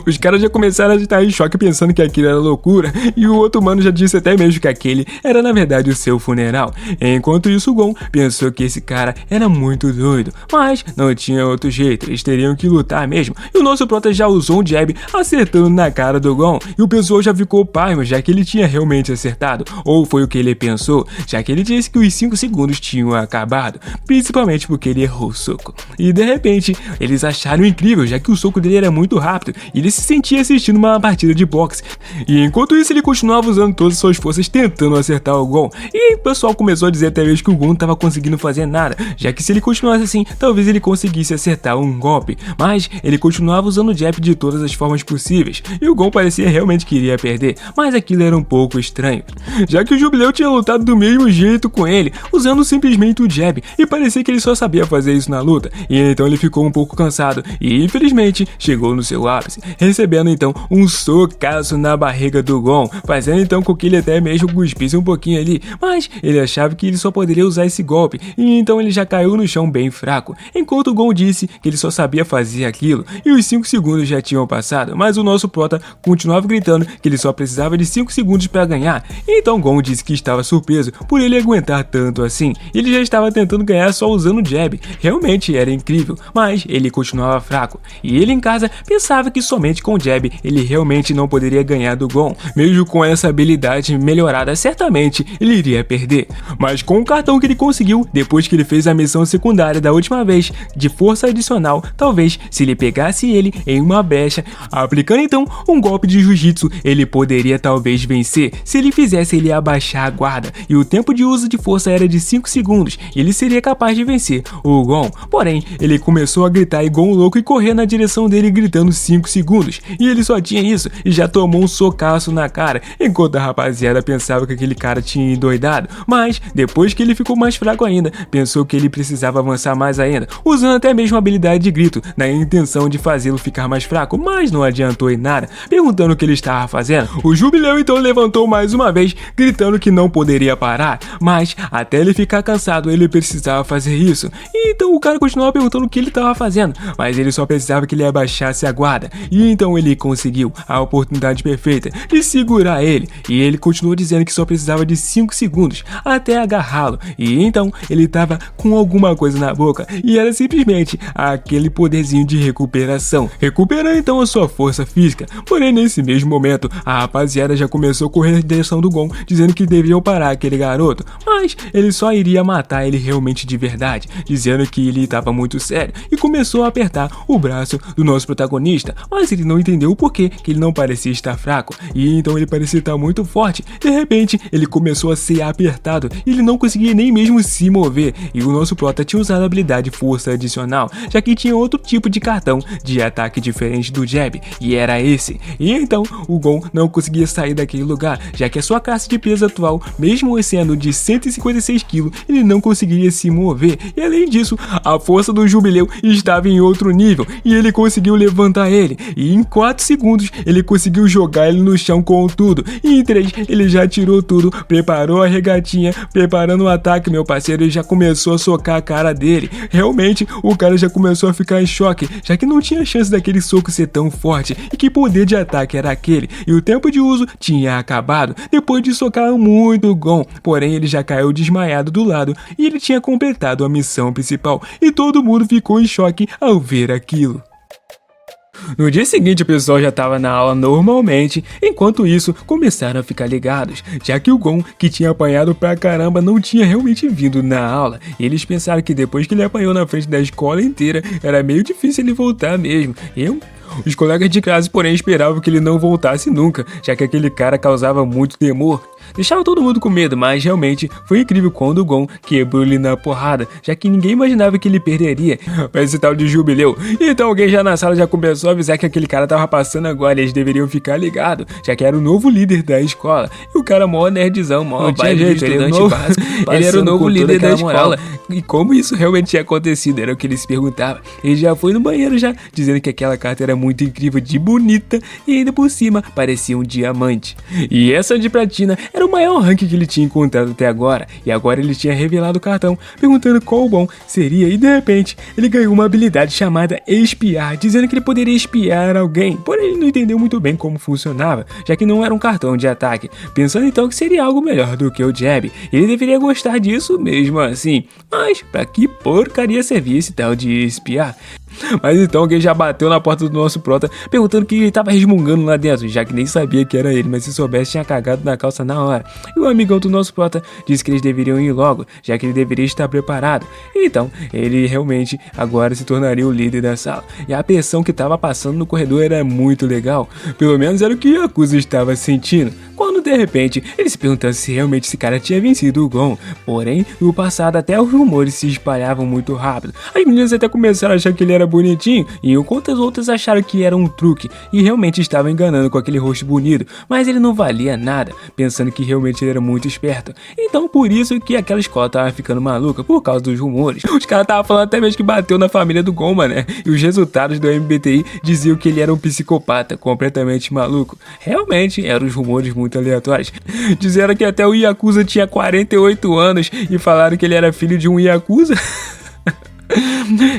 Os caras já começaram a estar em choque pensando que aquilo era loucura, e o outro mano já disse até mesmo que aquele era na verdade o seu funeral. Enquanto isso, o Gon pensou que esse cara era muito doido, mas não tinha outro jeito, eles teriam que lutar mesmo. E o nosso prota já usou um jab acertando na cara do Gon, e o pessoal já ficou pasmo, já que ele tinha realmente acertado, ou foi o que ele pensou, já que ele disse que os 5 segundos tinham acabado, principalmente porque ele errou o soco. E de repente, eles acharam incrível, já que o soco dele era muito rápido, e ele se sentia assistindo uma partida de boxe. E enquanto isso, ele continuava usando todas as suas forças tentando acertar o Gon. E o pessoal começou a dizer até mesmo que o Gon não estava conseguindo fazer nada, já que se ele continuasse assim, talvez ele conseguisse acertar um golpe. Mas ele continuava usando o jab de todas as formas possíveis, e o Gon parecia realmente que iria perder, mas aquilo era um pouco estranho, já que o Jubileu tinha lutado do mesmo jeito com ele, usando simplesmente o jab, e parecia que ele só sabia fazer isso na luta. E então ele ficou um pouco cansado, e infelizmente chegou no seu ápice, recebendo então um socaço na barriga do Gon, fazendo então com que ele até mesmo cuspisse um pouquinho ali, mas ele achava que ele só poderia usar esse golpe, e então ele já caiu no chão bem fraco, enquanto o Gon disse que ele só sabia fazer aquilo, e os 5 segundos já tinham passado, mas o nosso prota continuava gritando que ele só precisava de 5 segundos para ganhar. Então Gon disse que estava surpreso por ele aguentar tanto assim, ele já estava tentando ganhar só usando o jab, realmente era incrível, mas ele continuava fraco, e ele em casa pensava que somente com o jab ele realmente não poderia ganhar do Gon. Mesmo com essa habilidade melhorada, certamente ele iria perder. Mas com o cartão que ele conseguiu depois que ele fez a missão secundária da última vez de força adicional, talvez se ele pegasse ele em uma brecha, aplicando então um golpe de jiu-jitsu, ele poderia talvez vencer se ele fizesse ele abaixar a guarda, e o tempo de uso de força era de 5 segundos, e ele seria capaz de vencer o Gon. Porém, ele começou a gritar igual um louco e correr na direção dele gritando 5 segundos. segundos. E ele só tinha isso e já tomou um socaço na cara, enquanto a rapaziada pensava que aquele cara tinha endoidado. Mas, depois que ele ficou mais fraco ainda, pensou que ele precisava avançar mais ainda, usando até mesmo a habilidade de grito, na intenção de fazê-lo ficar mais fraco, mas não adiantou em nada. Perguntando o que ele estava fazendo, o Jubileu então levantou mais uma vez, gritando que não poderia parar, mas até ele ficar cansado, ele precisava fazer isso. E então o cara continuava perguntando o que ele estava fazendo, mas ele só precisava que ele abaixasse a guarda. E então ele conseguiu a oportunidade perfeita de segurar ele, e ele continuou dizendo que só precisava de 5 segundos até agarrá-lo. E então ele estava com alguma coisa na boca, e era simplesmente aquele poderzinho de recuperação, recuperando então a sua força física. Porém, nesse mesmo momento, a rapaziada já começou a correr na direção do Gon, dizendo que deviam parar aquele garoto, mas ele só iria matar ele realmente de verdade, dizendo que ele estava muito sério, e começou a apertar o braço do nosso protagonista, mas ele não entendeu o porquê que ele não parecia estar fraco, e então ele parecia estar muito forte. De repente, ele começou a ser apertado, e ele não conseguia nem mesmo se mover, e o nosso prota tinha usado a habilidade força adicional, já que tinha outro tipo de cartão de ataque diferente do jab, e era esse. E então, o Gon não conseguia sair daquele lugar, já que a sua classe de peso atual, mesmo sendo de 156 kg, ele não conseguiria se mover, e além disso, a força do Jubileu estava em outro nível, e ele conseguiu levantar ele, e em 4 segundos ele conseguiu jogar ele no chão com tudo, e em 3 ele já tirou tudo, preparou a regatinha, preparando o ataque, meu parceiro, e já começou a socar a cara dele. Realmente, o cara já começou a ficar em choque, já que não tinha chance daquele soco ser tão forte, e que poder de ataque era aquele, e o tempo de uso tinha acabado, depois de socar muito o Gon. Porém, ele já caiu desmaiado do lado, e ele tinha completado a missão principal, e todo mundo ficou em choque ao ver aquilo. No dia seguinte, o pessoal já estava na aula normalmente, enquanto isso, começaram a ficar ligados, já que o Gon, que tinha apanhado pra caramba, não tinha realmente vindo na aula, e eles pensaram que depois que ele apanhou na frente da escola inteira, era meio difícil ele voltar mesmo. Os colegas de classe, porém, esperavam que ele não voltasse nunca, já que aquele cara causava muito temor. Deixava todo mundo com medo, mas realmente foi incrível quando o Gon quebrou ele na porrada, já que ninguém imaginava que ele perderia para esse tal de Jubileu. Então alguém já na sala já começou a avisar que aquele cara tava passando agora e eles deveriam ficar ligados, já que era o novo líder da escola. E o cara mó nerdzão, mó tinha jeito, ele era o novo líder da escola. E como isso realmente tinha acontecido, era o que ele se perguntava. Ele já foi no banheiro já, dizendo que aquela carta era muito incrível de bonita e ainda por cima parecia um diamante. E essa de platina era o maior rank que ele tinha encontrado até agora, e agora ele tinha revelado o cartão, perguntando qual bom seria, e de repente ele ganhou uma habilidade chamada espiar, dizendo que ele poderia espiar alguém, porém ele não entendeu muito bem como funcionava, já que não era um cartão de ataque, pensando então que seria algo melhor do que o jab, ele deveria gostar disso mesmo assim, mas pra que porcaria servia esse tal de espiar? Mas então alguém já bateu na porta do nosso prota, perguntando que ele tava resmungando lá dentro, já que nem sabia que era ele, mas se soubesse tinha cagado na calça na hora. E o amigão do nosso prota disse que eles deveriam ir logo, já que ele deveria estar preparado. Então, ele realmente agora se tornaria o líder da sala. E a pressão que tava passando no corredor era muito legal, pelo menos era o que Yakuza estava sentindo. Quando de repente ele se perguntando se realmente esse cara tinha vencido o Gon. Porém, no passado até os rumores se espalhavam muito rápido. As meninas até começaram a achar que ele era bonitinho, e enquanto as outras acharam que era um truque e realmente estavam enganando com aquele rosto bonito, mas ele não valia nada, pensando que realmente ele era muito esperto. Então por isso que aquela escola tava ficando maluca, por causa dos rumores. Os caras estavam falando até mesmo que bateu na família do Gon, né? E os resultados do MBTI diziam que ele era um psicopata, completamente maluco. Realmente eram os rumores muito aleatórios. Disseram que até o Yakuza tinha 48 anos e falaram que ele era filho de um Yakuza.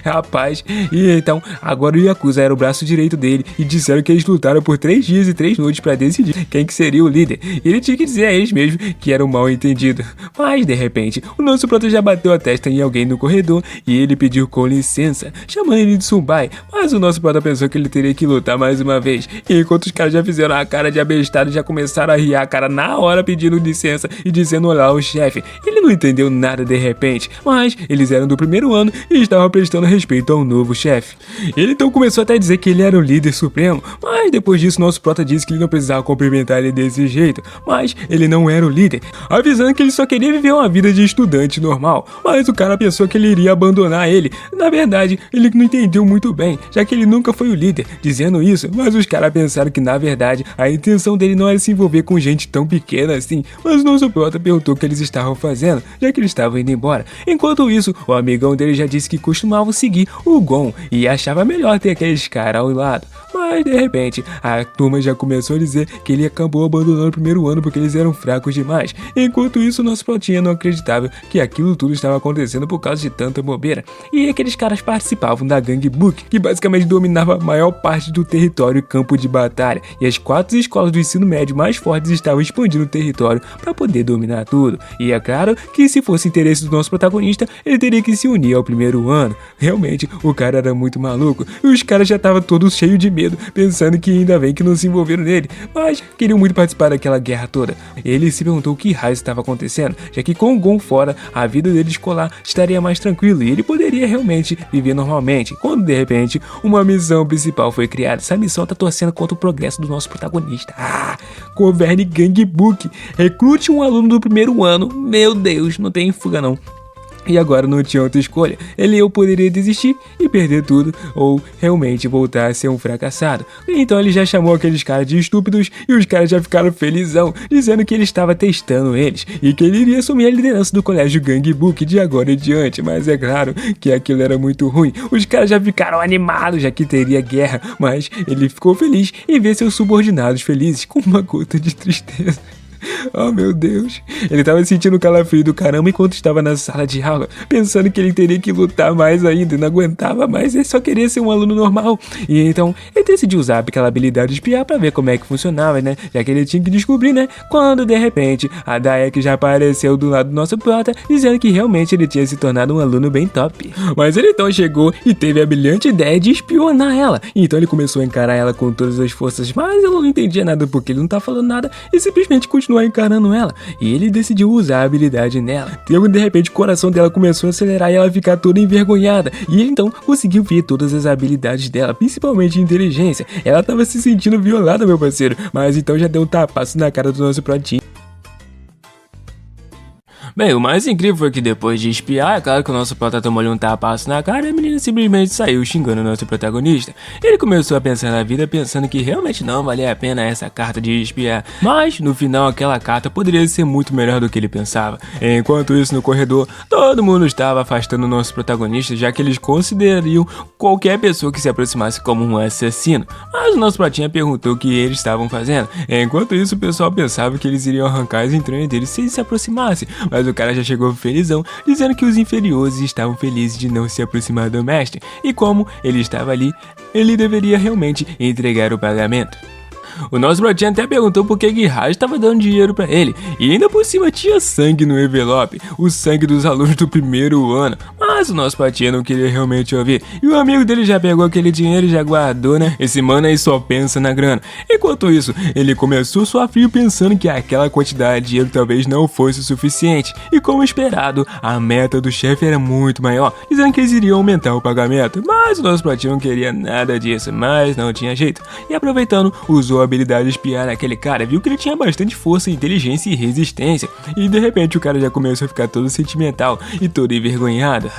Rapaz, e então agora o Yakuza era o braço direito dele, e disseram que eles lutaram por 3 dias e 3 noites pra decidir quem que seria o líder. E ele tinha que dizer a eles mesmo que era um mal entendido. Mas de repente, o nosso prota já bateu a testa em alguém no corredor e ele pediu com licença, chamando ele de Sumbai. Mas o nosso prota pensou que ele teria que lutar mais uma vez. E enquanto os caras já fizeram a cara de abestado, já começaram a riar a cara na hora pedindo licença e dizendo olá ao chefe. Ele não entendeu nada de repente, mas eles eram do primeiro ano e estava prestando respeito ao novo chefe. Ele então começou até a dizer que ele era o líder supremo, mas depois disso nosso prota disse que ele não precisava cumprimentar ele desse jeito, mas ele não era o líder, avisando que ele só queria viver uma vida de estudante normal, mas o cara pensou que ele iria abandonar ele. Na verdade, ele não entendeu muito bem, já que ele nunca foi o líder, dizendo isso, mas os caras pensaram que na verdade a intenção dele não era se envolver com gente tão pequena assim, mas nosso prota perguntou o que eles estavam fazendo, já que eles estavam indo embora. Enquanto isso, o amigão dele já disse que costumavam seguir o Gon e achava melhor ter aqueles caras ao lado. Mas de repente, a turma já começou a dizer que ele acabou abandonando o primeiro ano porque eles eram fracos demais. Enquanto isso, nosso protinha não acreditava que aquilo tudo estava acontecendo por causa de tanta bobeira. E aqueles caras participavam da gangue Book, que basicamente dominava a maior parte do território e campo de batalha. E as 4 escolas do ensino médio mais fortes estavam expandindo o território para poder dominar tudo. E é claro que se fosse interesse do nosso protagonista, ele teria que se unir ao primeiro ano. Realmente, o cara era muito maluco. E os caras já estavam todos cheios de medo, pensando que ainda bem que não se envolveram nele, mas queriam muito participar daquela guerra toda. Ele se perguntou o que raio estava acontecendo, já que com o Gon fora, a vida dele escolar estaria mais tranquila e ele poderia realmente viver normalmente, quando de repente uma missão principal foi criada. Essa missão tá torcendo contra o progresso do nosso protagonista. Governe Gang Book, recrute um aluno do primeiro ano. Meu Deus, não tem fuga não. E agora não tinha outra escolha, ele ou poderia desistir e perder tudo, ou realmente voltar a ser um fracassado. Então ele já chamou aqueles caras de estúpidos e os caras já ficaram felizão, dizendo que ele estava testando eles e que ele iria assumir a liderança do colégio Gang Book de agora em diante. Mas é claro que aquilo era muito ruim, os caras já ficaram animados já que teria guerra, mas ele ficou feliz em ver seus subordinados felizes com uma gota de tristeza. Oh meu Deus, ele tava sentindo o calafrio do caramba enquanto estava na sala de aula, pensando que ele teria que lutar mais ainda, não aguentava mais, ele só queria ser um aluno normal. E então ele decidiu usar aquela habilidade de espiar pra ver como é que funcionava, né, já que ele tinha que descobrir, né, quando de repente a Daek já apareceu do lado do nosso prota, dizendo que realmente ele tinha se tornado um aluno bem top. Mas ele então chegou e teve a brilhante ideia de espionar ela, então ele começou a encarar ela com todas as forças, mas ela não entendia nada porque ele não tá falando nada e simplesmente continuou encarando ela, e ele decidiu usar a habilidade nela. Então, de repente, o coração dela começou a acelerar e ela ficar toda envergonhada, e ele então conseguiu ver todas as habilidades dela, principalmente inteligência. Ela tava se sentindo violada, meu parceiro, mas então já deu um tapaço na cara do nosso protinho. Bem, o mais incrível foi que depois de espiar, é claro que o nosso prota tomou-lhe um tapaço na cara e a menina simplesmente saiu xingando o nosso protagonista. Ele começou a pensar na vida, pensando que realmente não valia a pena essa carta de espiar, mas no final aquela carta poderia ser muito melhor do que ele pensava. Enquanto isso, no corredor, todo mundo estava afastando o nosso protagonista, já que eles considerariam qualquer pessoa que se aproximasse como um assassino. Mas o nosso protinha perguntou o que eles estavam fazendo. Enquanto isso, o pessoal pensava que eles iriam arrancar as entranhas dele se ele se aproximasse, mas o cara já chegou felizão, dizendo que os inferiores estavam felizes de não se aproximar do mestre, e como ele estava ali, ele deveria realmente entregar o pagamento. O nosso brotinho até perguntou por que Guiraj estava dando dinheiro pra ele, e ainda por cima tinha sangue no envelope, o sangue dos alunos do primeiro ano, mas o nosso patinha não queria realmente ouvir, e o amigo dele já pegou aquele dinheiro e já guardou, né? Esse mano aí só pensa na grana. Enquanto isso, ele começou sua frio pensando que aquela quantidade de dinheiro talvez não fosse o suficiente, e como esperado, a meta do chefe era muito maior, dizendo que eles iriam aumentar o pagamento, mas o nosso patinho não queria nada disso, mas não tinha jeito, e aproveitando, usou a habilidade de espiar naquele cara, viu que ele tinha bastante força, inteligência e resistência, e de repente o cara já começou a ficar todo sentimental e todo envergonhado.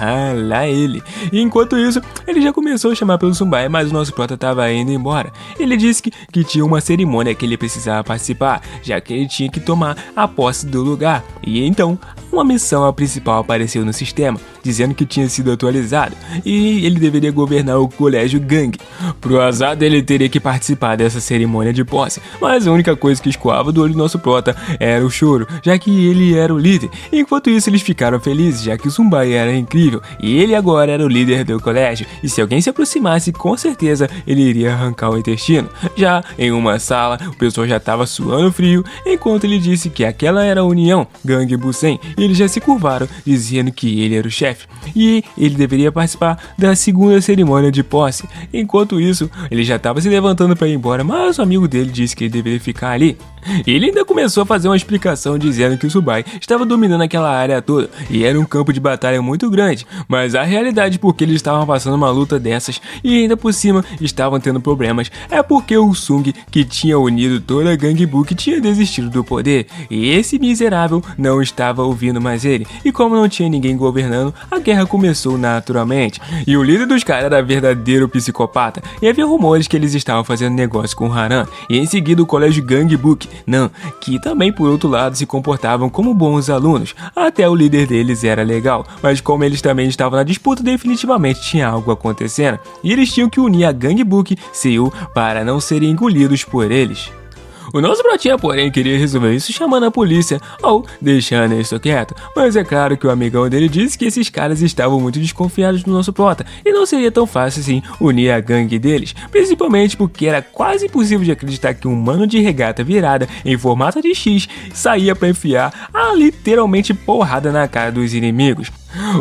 Lá ele. E enquanto isso, ele já começou a chamar pelo Sumbai, mas o nosso prota estava indo embora. Ele disse que tinha uma cerimônia que ele precisava participar, já que ele tinha que tomar a posse do lugar, e então uma missão principal apareceu no sistema, dizendo que tinha sido atualizado, e ele deveria governar o colégio Gang. Pro azar dele, ele teria que participar dessa cerimônia de posse, mas a única coisa que escoava do olho do nosso prota era o choro, já que ele era o líder. Enquanto isso, eles ficaram felizes, já que o Sumbai era incrível, e ele agora era o líder do colégio, e se alguém se aproximasse, com certeza ele iria arrancar o intestino. Já em uma sala, o pessoal já estava suando frio, enquanto ele disse que aquela era a união Gang Busen, e eles já se curvaram, dizendo que ele era o chefe, e ele deveria participar da segunda cerimônia de posse. Enquanto isso, ele já estava se levantando para ir embora, mas o amigo amigo dele disse que ele deveria ficar ali. Ele ainda começou a fazer uma explicação dizendo que o Tsubaya estava dominando aquela área toda e era um campo de batalha muito grande, mas a realidade porque eles estavam passando uma luta dessas e ainda por cima estavam tendo problemas é porque o Sung, que tinha unido toda a Gang Book, tinha desistido do poder e esse miserável não estava ouvindo mais ele, e como não tinha ninguém governando, a guerra começou naturalmente e o líder dos caras era verdadeiro psicopata e havia rumores que eles estavam fazendo negócio com o Haran e em seguida o colégio Gang Book, não, que também por outro lado se comportavam como bons alunos, até o líder deles era legal, mas como eles também estavam na disputa, definitivamente tinha algo acontecendo, e eles tinham que unir a Gang Book Seul para não serem engolidos por eles. O nosso brotinha, porém, queria resolver isso chamando a polícia ou deixando isso quieto, mas é claro que o amigão dele disse que esses caras estavam muito desconfiados do nosso prota e não seria tão fácil assim unir a gangue deles, principalmente porque era quase impossível de acreditar que um mano de regata virada em formato de X saía pra enfiar a literalmente porrada na cara dos inimigos.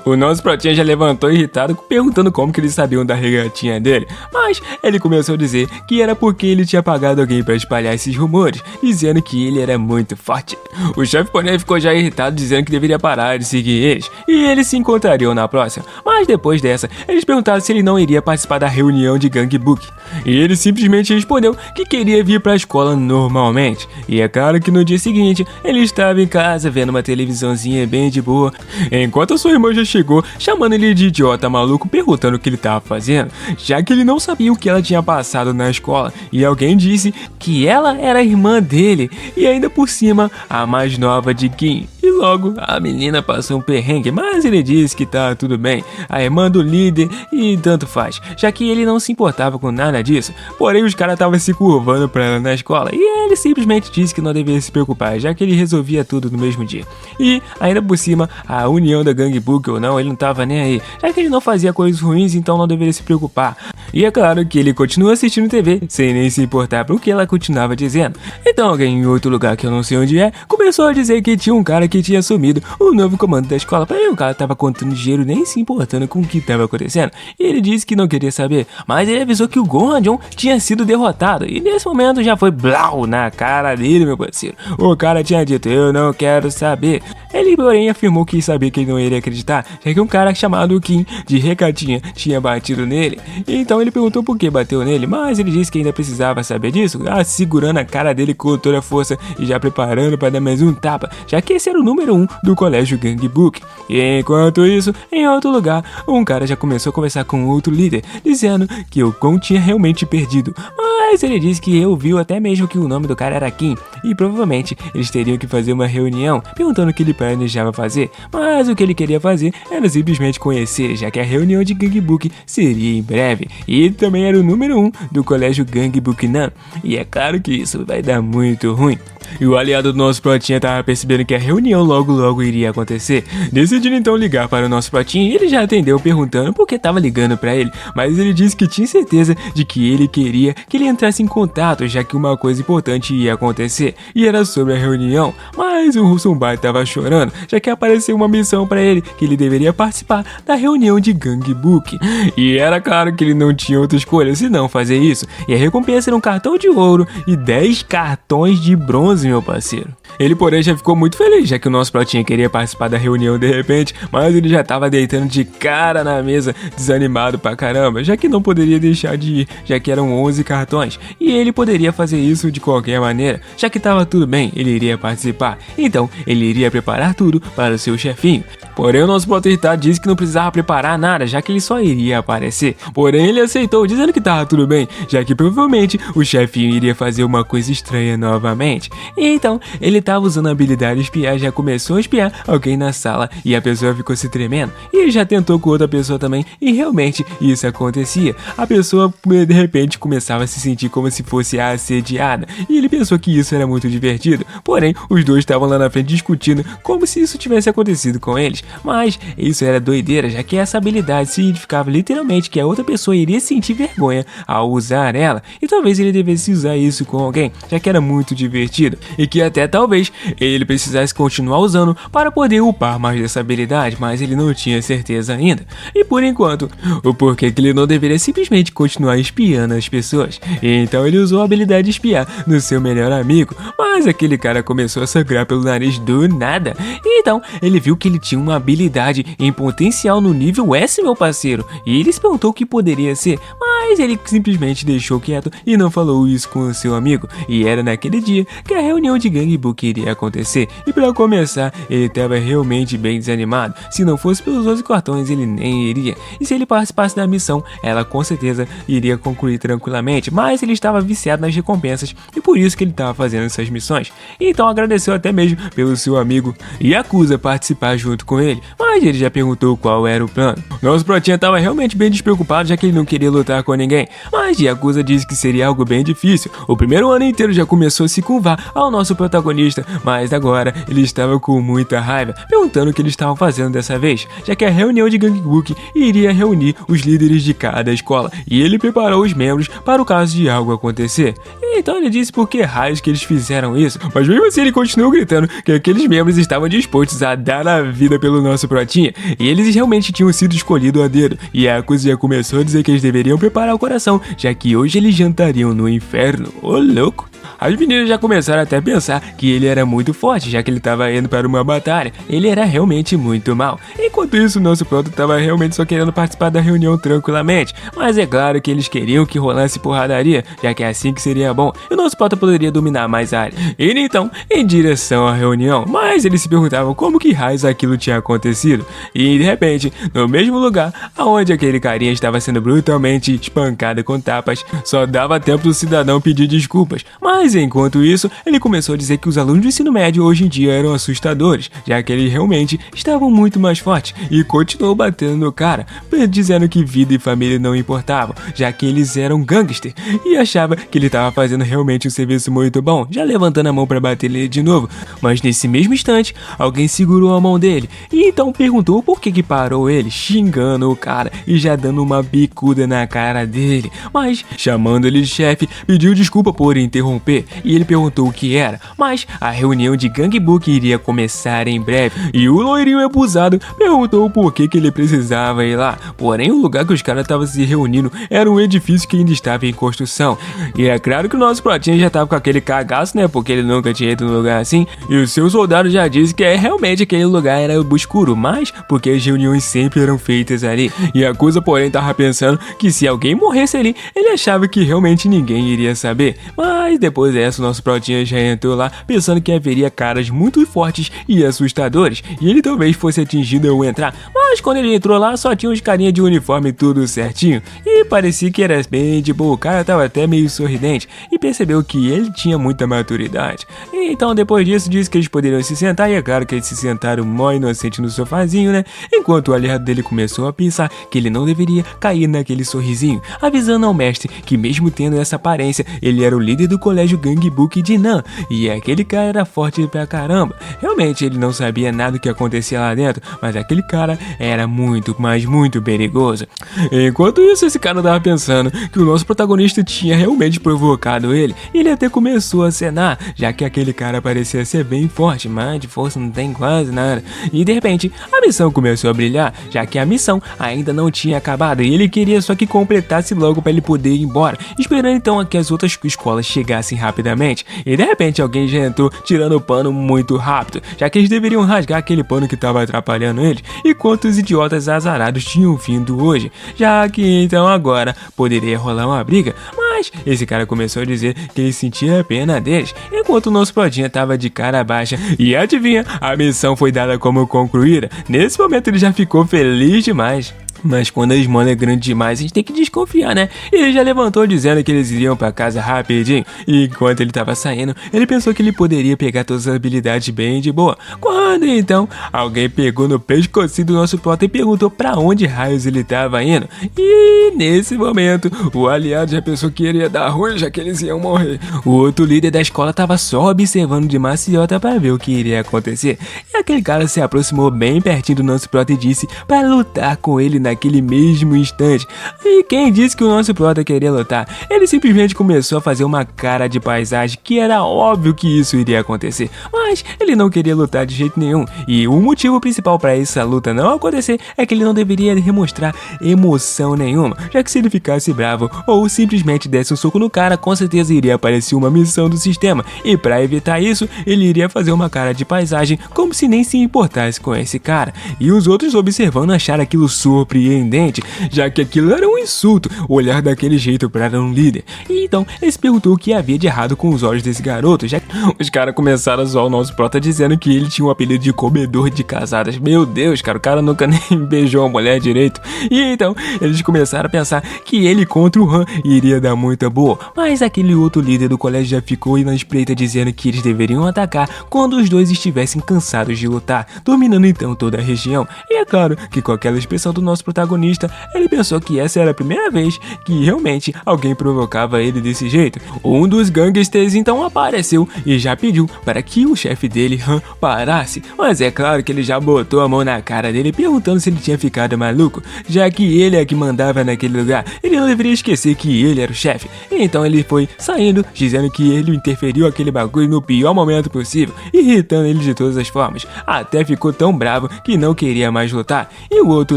O nosso protinha já levantou irritado perguntando como que eles sabiam da regatinha dele, mas ele começou a dizer que era porque ele tinha pagado alguém para espalhar esses rumores, dizendo que ele era muito forte. O chefe porém ficou já irritado dizendo que deveria parar de seguir eles e eles se encontrariam na próxima, mas depois dessa eles perguntaram se ele não iria participar da reunião de Gang Book e ele simplesmente respondeu que queria vir para a escola normalmente, e é claro que no dia seguinte ele estava em casa vendo uma televisãozinha bem de boa, enquanto a sua irmã já chegou chamando ele de idiota maluco, perguntando o que ele estava fazendo, já que ele não sabia o que ela tinha passado na escola, e alguém disse que ela era a irmã dele, e ainda por cima a mais nova de Kim. E logo a menina passou um perrengue, mas ele disse que tá tudo bem, a irmã do líder e tanto faz, já que ele não se importava com nada disso, porém os caras estavam se curvando pra ela na escola, e ele simplesmente disse que não deveria se preocupar, já que ele resolvia tudo no mesmo dia. E ainda por cima, a união da Gang Book ou não, ele não tava nem aí, já que ele não fazia coisas ruins, então não deveria se preocupar. E é claro que ele continua assistindo TV, sem nem se importar pro que ela continuava dizendo. Então alguém em outro lugar que eu não sei onde é, começou a dizer que tinha um cara que tinha assumido o novo comando da escola, porém o cara tava contando dinheiro nem se importando com o que tava acontecendo, e ele disse que não queria saber, mas ele avisou que o Gohan-jun tinha sido derrotado, e nesse momento já foi blau na cara dele, meu parceiro. O cara tinha dito, eu não quero saber. Ele porém afirmou que sabia que ele não iria acreditar, já que um cara chamado Kim, de recatinha, tinha batido nele. Então ele perguntou por que bateu nele, mas ele disse que ainda precisava saber disso, segurando a cara dele com toda a força e já preparando para dar mais um tapa, já que esse era o número 1 do colégio Gang Book. E enquanto isso, em outro lugar, um cara já começou a conversar com outro líder, dizendo que o Gon tinha realmente perdido, mas ele disse que ouviu até mesmo que o nome do cara era Kim, e provavelmente eles teriam que fazer uma reunião, perguntando o que ele planejava fazer, mas o que ele queria fazer era simplesmente conhecer, já que a reunião de Gang Book seria em breve, e ele também era o número 1 do colégio Gang Book Nan, e é claro que isso vai dar muito ruim. E o aliado do nosso protinha tava percebendo que a reunião logo iria acontecer, decidindo então ligar para o nosso protinha, e ele já atendeu perguntando por que tava ligando para ele, mas ele disse que tinha certeza de que ele queria que ele entrasse em contato, já que uma coisa importante ia acontecer, e era sobre a reunião, mas o Tsubaya tava chorando, já que apareceu uma missão para ele, que ele deveria participar da reunião de Gang Book, e era claro que ele não tinha outra escolha senão fazer isso, e a recompensa era um cartão de ouro e 10 cartões de bronze, meu parceiro. Ele porém já ficou muito feliz, já que o nosso protinha queria participar da reunião de repente, mas ele já tava deitando de cara na mesa, desanimado pra caramba, já que não poderia deixar de ir, já que eram 11 cartões, e ele poderia fazer isso de qualquer maneira, já que tava tudo bem, ele iria participar, então ele iria preparar tudo para o seu chefinho. Porém o nosso prota disse que não precisava preparar nada, já que ele só iria aparecer, porém ele aceitou, dizendo que tava tudo bem, já que provavelmente o chefinho iria fazer uma coisa estranha novamente. E então ele tava usando a habilidade espiar, já começou a espiar alguém na sala e a pessoa ficou se tremendo, e ele já tentou com outra pessoa também, e realmente isso acontecia, a pessoa de repente começava a se sentir como se fosse assediada, e ele pensou que isso era muito divertido. Porém, os dois estavam lá na frente discutindo como se isso tivesse acontecido com eles. Mas isso era doideira, já que essa habilidade significava literalmente que a outra pessoa iria sentir vergonha ao usar ela. E talvez ele devesse usar isso com alguém, já que era muito divertido. E que até talvez ele precisasse continuar usando para poder upar mais dessa habilidade, mas ele não tinha certeza ainda. E por enquanto, o porquê que ele não deveria simplesmente continuar espiando as pessoas. E então ele usou a habilidade de espiar no seu melhor amigo, mas aquele cara começou a sangrar pelo nariz do nada. E então ele viu que ele tinha uma habilidade em potencial no nível S, meu parceiro. E ele se perguntou o que poderia ser, mas ele simplesmente deixou quieto e não falou isso com o seu amigo. E era naquele dia que a reunião de Gangbook iria acontecer. E para começar, ele estava realmente bem desanimado. Se não fosse pelos 12 cartões, ele nem iria. E se ele participasse da missão, ela com certeza iria concluir tranquilamente. Mas ele estava viciado nas recompensas e por isso que ele estava fazendo essas missões. Então agradeceu até mesmo pelo seu amigo Yakuza participar junto com ele. Mas ele já perguntou qual era o plano. Nosso protinha estava realmente bem despreocupado, já que ele não queria lutar com ninguém. Mas Yakuza disse que seria algo bem difícil. O primeiro ano inteiro já começou a se curvar ao nosso protagonista, mas agora ele estava com muita raiva, perguntando o que eles estavam fazendo dessa vez, já que a reunião de Gangbook iria reunir os líderes de cada escola, e ele preparou os membros para o caso de algo acontecer. E então ele disse por que raios que eles fizeram isso, mas mesmo assim ele continuou gritando que aqueles membros estavam dispostos a dar a vida pelo nosso protinha, e eles realmente tinham sido escolhidos a dedo, e a Yakuza já começou a dizer que eles deveriam preparar o coração, já que hoje eles jantariam no inferno. Ô louco! As meninas já começaram até a pensar que ele era muito forte, já que ele estava indo para uma batalha. Ele era realmente muito mal. Enquanto isso, o nosso proto estava realmente só querendo participar da reunião tranquilamente. Mas é claro que eles queriam que rolasse porradaria, já que é assim que seria bom. E o nosso proto poderia dominar mais a área. Ele então, em direção à reunião. Mas eles se perguntavam como que raios aquilo tinha acontecido. E de repente, no mesmo lugar onde aquele carinha estava sendo brutalmente espancado com tapas, só dava tempo do cidadão pedir desculpas. Mas enquanto isso, ele começou a dizer que os alunos do ensino médio hoje em dia eram assustadores, já que eles realmente estavam muito mais fortes, e continuou batendo no cara, dizendo que vida e família não importavam, já que eles eram gangster, e achava que ele estava fazendo realmente um serviço muito bom, já levantando a mão para bater nele de novo. Mas nesse mesmo instante, alguém segurou a mão dele, e então perguntou por que parou ele, xingando o cara e já dando uma bicuda na cara dele, mas chamando ele de chefe, pediu desculpa por interromper. E ele perguntou o que era, mas a reunião de Gangbook iria começar em breve. E o loirinho abusado perguntou por que ele precisava ir lá. Porém, o lugar que os caras estavam se reunindo era um edifício que ainda estava em construção. E é claro que o nosso protinho já estava com aquele cagaço, né? Porque ele nunca tinha ido num lugar assim. E o seu soldado já disse que realmente aquele lugar era obscuro, mas porque as reuniões sempre eram feitas ali. E a coisa, porém, estava pensando que se alguém morresse ali, ele achava que realmente ninguém iria saber. Mas depois dessa, o nosso protinha já entrou lá pensando que haveria caras muito fortes e assustadores, e ele talvez fosse atingido ao entrar, mas quando ele entrou lá só tinha uns carinha de uniforme tudo certinho, e parecia que era bem de boa. O cara tava até meio sorridente e percebeu que ele tinha muita maturidade. E então depois disso disse que eles poderiam se sentar, e é claro que eles se sentaram mó inocente no sofazinho, né? Enquanto o aliado dele começou a pensar que ele não deveria cair naquele sorrisinho, avisando ao mestre que mesmo tendo essa aparência, ele era o líder do colégio Gangbook de Nan, e aquele cara era forte pra caramba. Realmente ele não sabia nada do que acontecia lá dentro, mas aquele cara era muito, mas muito perigoso. Enquanto isso, esse cara tava pensando que o nosso protagonista tinha realmente provocado ele, e ele até começou a acenar, já que aquele cara parecia ser bem forte, mas de força não tem quase nada. E de repente, a missão começou a brilhar, já que a missão ainda não tinha acabado, e ele queria só que completasse logo para ele poder ir embora, esperando então que as outras escolas chegassem rapidamente. E de repente alguém já entrou tirando o pano muito rápido, já que eles deveriam rasgar aquele pano que estava atrapalhando eles, e quantos idiotas azarados tinham vindo hoje, já que então agora poderia rolar uma briga. Mas esse cara começou a dizer que ele sentia pena deles, enquanto o nosso protinha estava de cara baixa. E adivinha, a missão foi dada como concluída. Nesse momento ele já ficou feliz demais. Mas quando a esmola é grande demais, a gente tem que desconfiar, né? Ele já levantou dizendo que eles iriam pra casa rapidinho. E enquanto ele tava saindo, ele pensou que ele poderia pegar todas as habilidades bem de boa. Quando então, alguém pegou no pescocinho do nosso prota e perguntou pra onde raios ele tava indo. E nesse momento, o aliado já pensou que iria dar ruim, já que eles iam morrer. O outro líder da escola tava só observando de maciota pra ver o que iria acontecer. E aquele cara se aproximou bem pertinho do nosso prota e disse pra lutar com ele naquele mesmo instante. E quem disse que o nosso prota queria lutar? Ele simplesmente começou a fazer uma cara de paisagem que era óbvio que isso iria acontecer, mas ele não queria lutar de jeito nenhum. E o motivo principal para essa luta não acontecer é que ele não deveria demonstrar emoção nenhuma, já que se ele ficasse bravo ou simplesmente desse um soco no cara, com certeza iria aparecer uma missão do sistema, e para evitar isso, ele iria fazer uma cara de paisagem como se nem se importasse com esse cara. E os outros observando acharam aquilo surpreendente, já que aquilo era um insulto, olhar daquele jeito para um líder. E então ele se perguntou o que havia de errado com os olhos desse garoto, já que os caras começaram a zoar o nosso prota dizendo que ele tinha um apelido de comedor de casadas. Meu Deus, cara, o cara nunca nem beijou uma mulher direito. E então eles começaram a pensar que ele contra o Han iria dar muita boa, mas aquele outro líder do colégio já ficou na espreita dizendo que eles deveriam atacar quando os dois estivessem cansados de lutar, dominando então toda a região. E é claro que com aquela expressão do nosso protagonista, ele pensou que essa era a primeira vez que realmente alguém provocava ele desse jeito. Um dos gangsters então apareceu e já pediu para que o chefe dele, Han, parasse, mas é claro que ele já botou a mão na cara dele perguntando se ele tinha ficado maluco, já que ele é que mandava naquele lugar. Ele não deveria esquecer que ele era o chefe. Então ele foi saindo dizendo que ele interferiu aquele bagulho no pior momento possível, irritando ele de todas as formas, até ficou tão bravo que não queria mais lutar. E o outro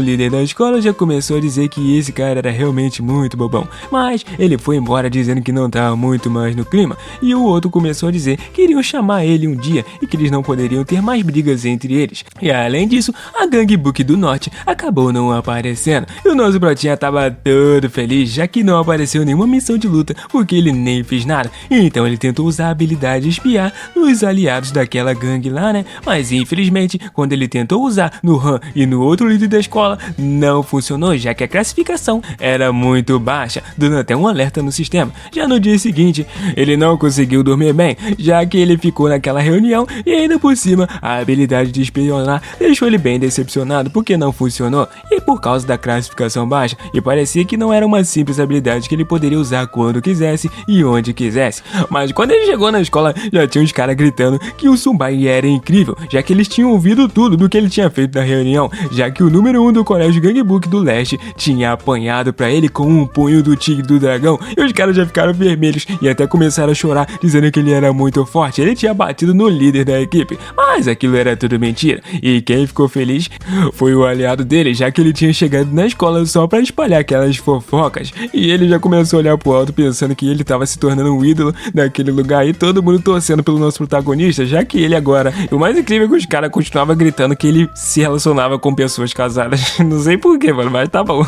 líder da escola já começou a dizer que esse cara era realmente muito bobão, mas ele foi embora dizendo que não estava muito mais no clima. E o outro começou a dizer que iriam chamar ele um dia e que eles não poderiam ter mais brigas entre eles. E além disso, a gangue Book do Norte acabou não aparecendo. E o nosso brotinha tava todo feliz, já que não apareceu nenhuma missão de luta, porque ele nem fez nada. Então ele tentou usar a habilidade de espiar nos aliados daquela gangue lá, né? Mas infelizmente, quando ele tentou usar no Han e no outro líder da escola, não funcionou, já que a classificação era muito baixa, dando até um alerta no sistema. Já no dia seguinte, ele não conseguiu dormir bem, já que ele ficou naquela reunião e ainda por cima, a habilidade de espionar deixou ele bem decepcionado porque não funcionou, e por causa da classificação baixa, e parecia que não era uma simples habilidade que ele poderia usar quando quisesse e onde quisesse. Mas quando ele chegou na escola, já tinha uns caras gritando que o Sumbai era incrível, já que eles tinham ouvido tudo do que ele tinha feito na reunião, já que o número 1 do colégio Gangbook do Leste tinha apanhado pra ele com um punho do Tigre do Dragão, e os caras já ficaram vermelhos e até começaram a chorar, dizendo que ele era muito forte, ele tinha batido no líder da equipe, mas aquilo era tudo mentira, e quem ficou feliz foi o aliado dele, já que ele tinha chegado na escola só pra espalhar aquelas fofocas, e ele já começou a olhar pro alto pensando que ele tava se tornando um ídolo daquele lugar, e todo mundo torcendo pelo nosso protagonista, já que ele agora, o mais incrível é que os caras continuavam gritando que ele se relacionava com pessoas casadas, não sei porquê, mano, mas tá bom.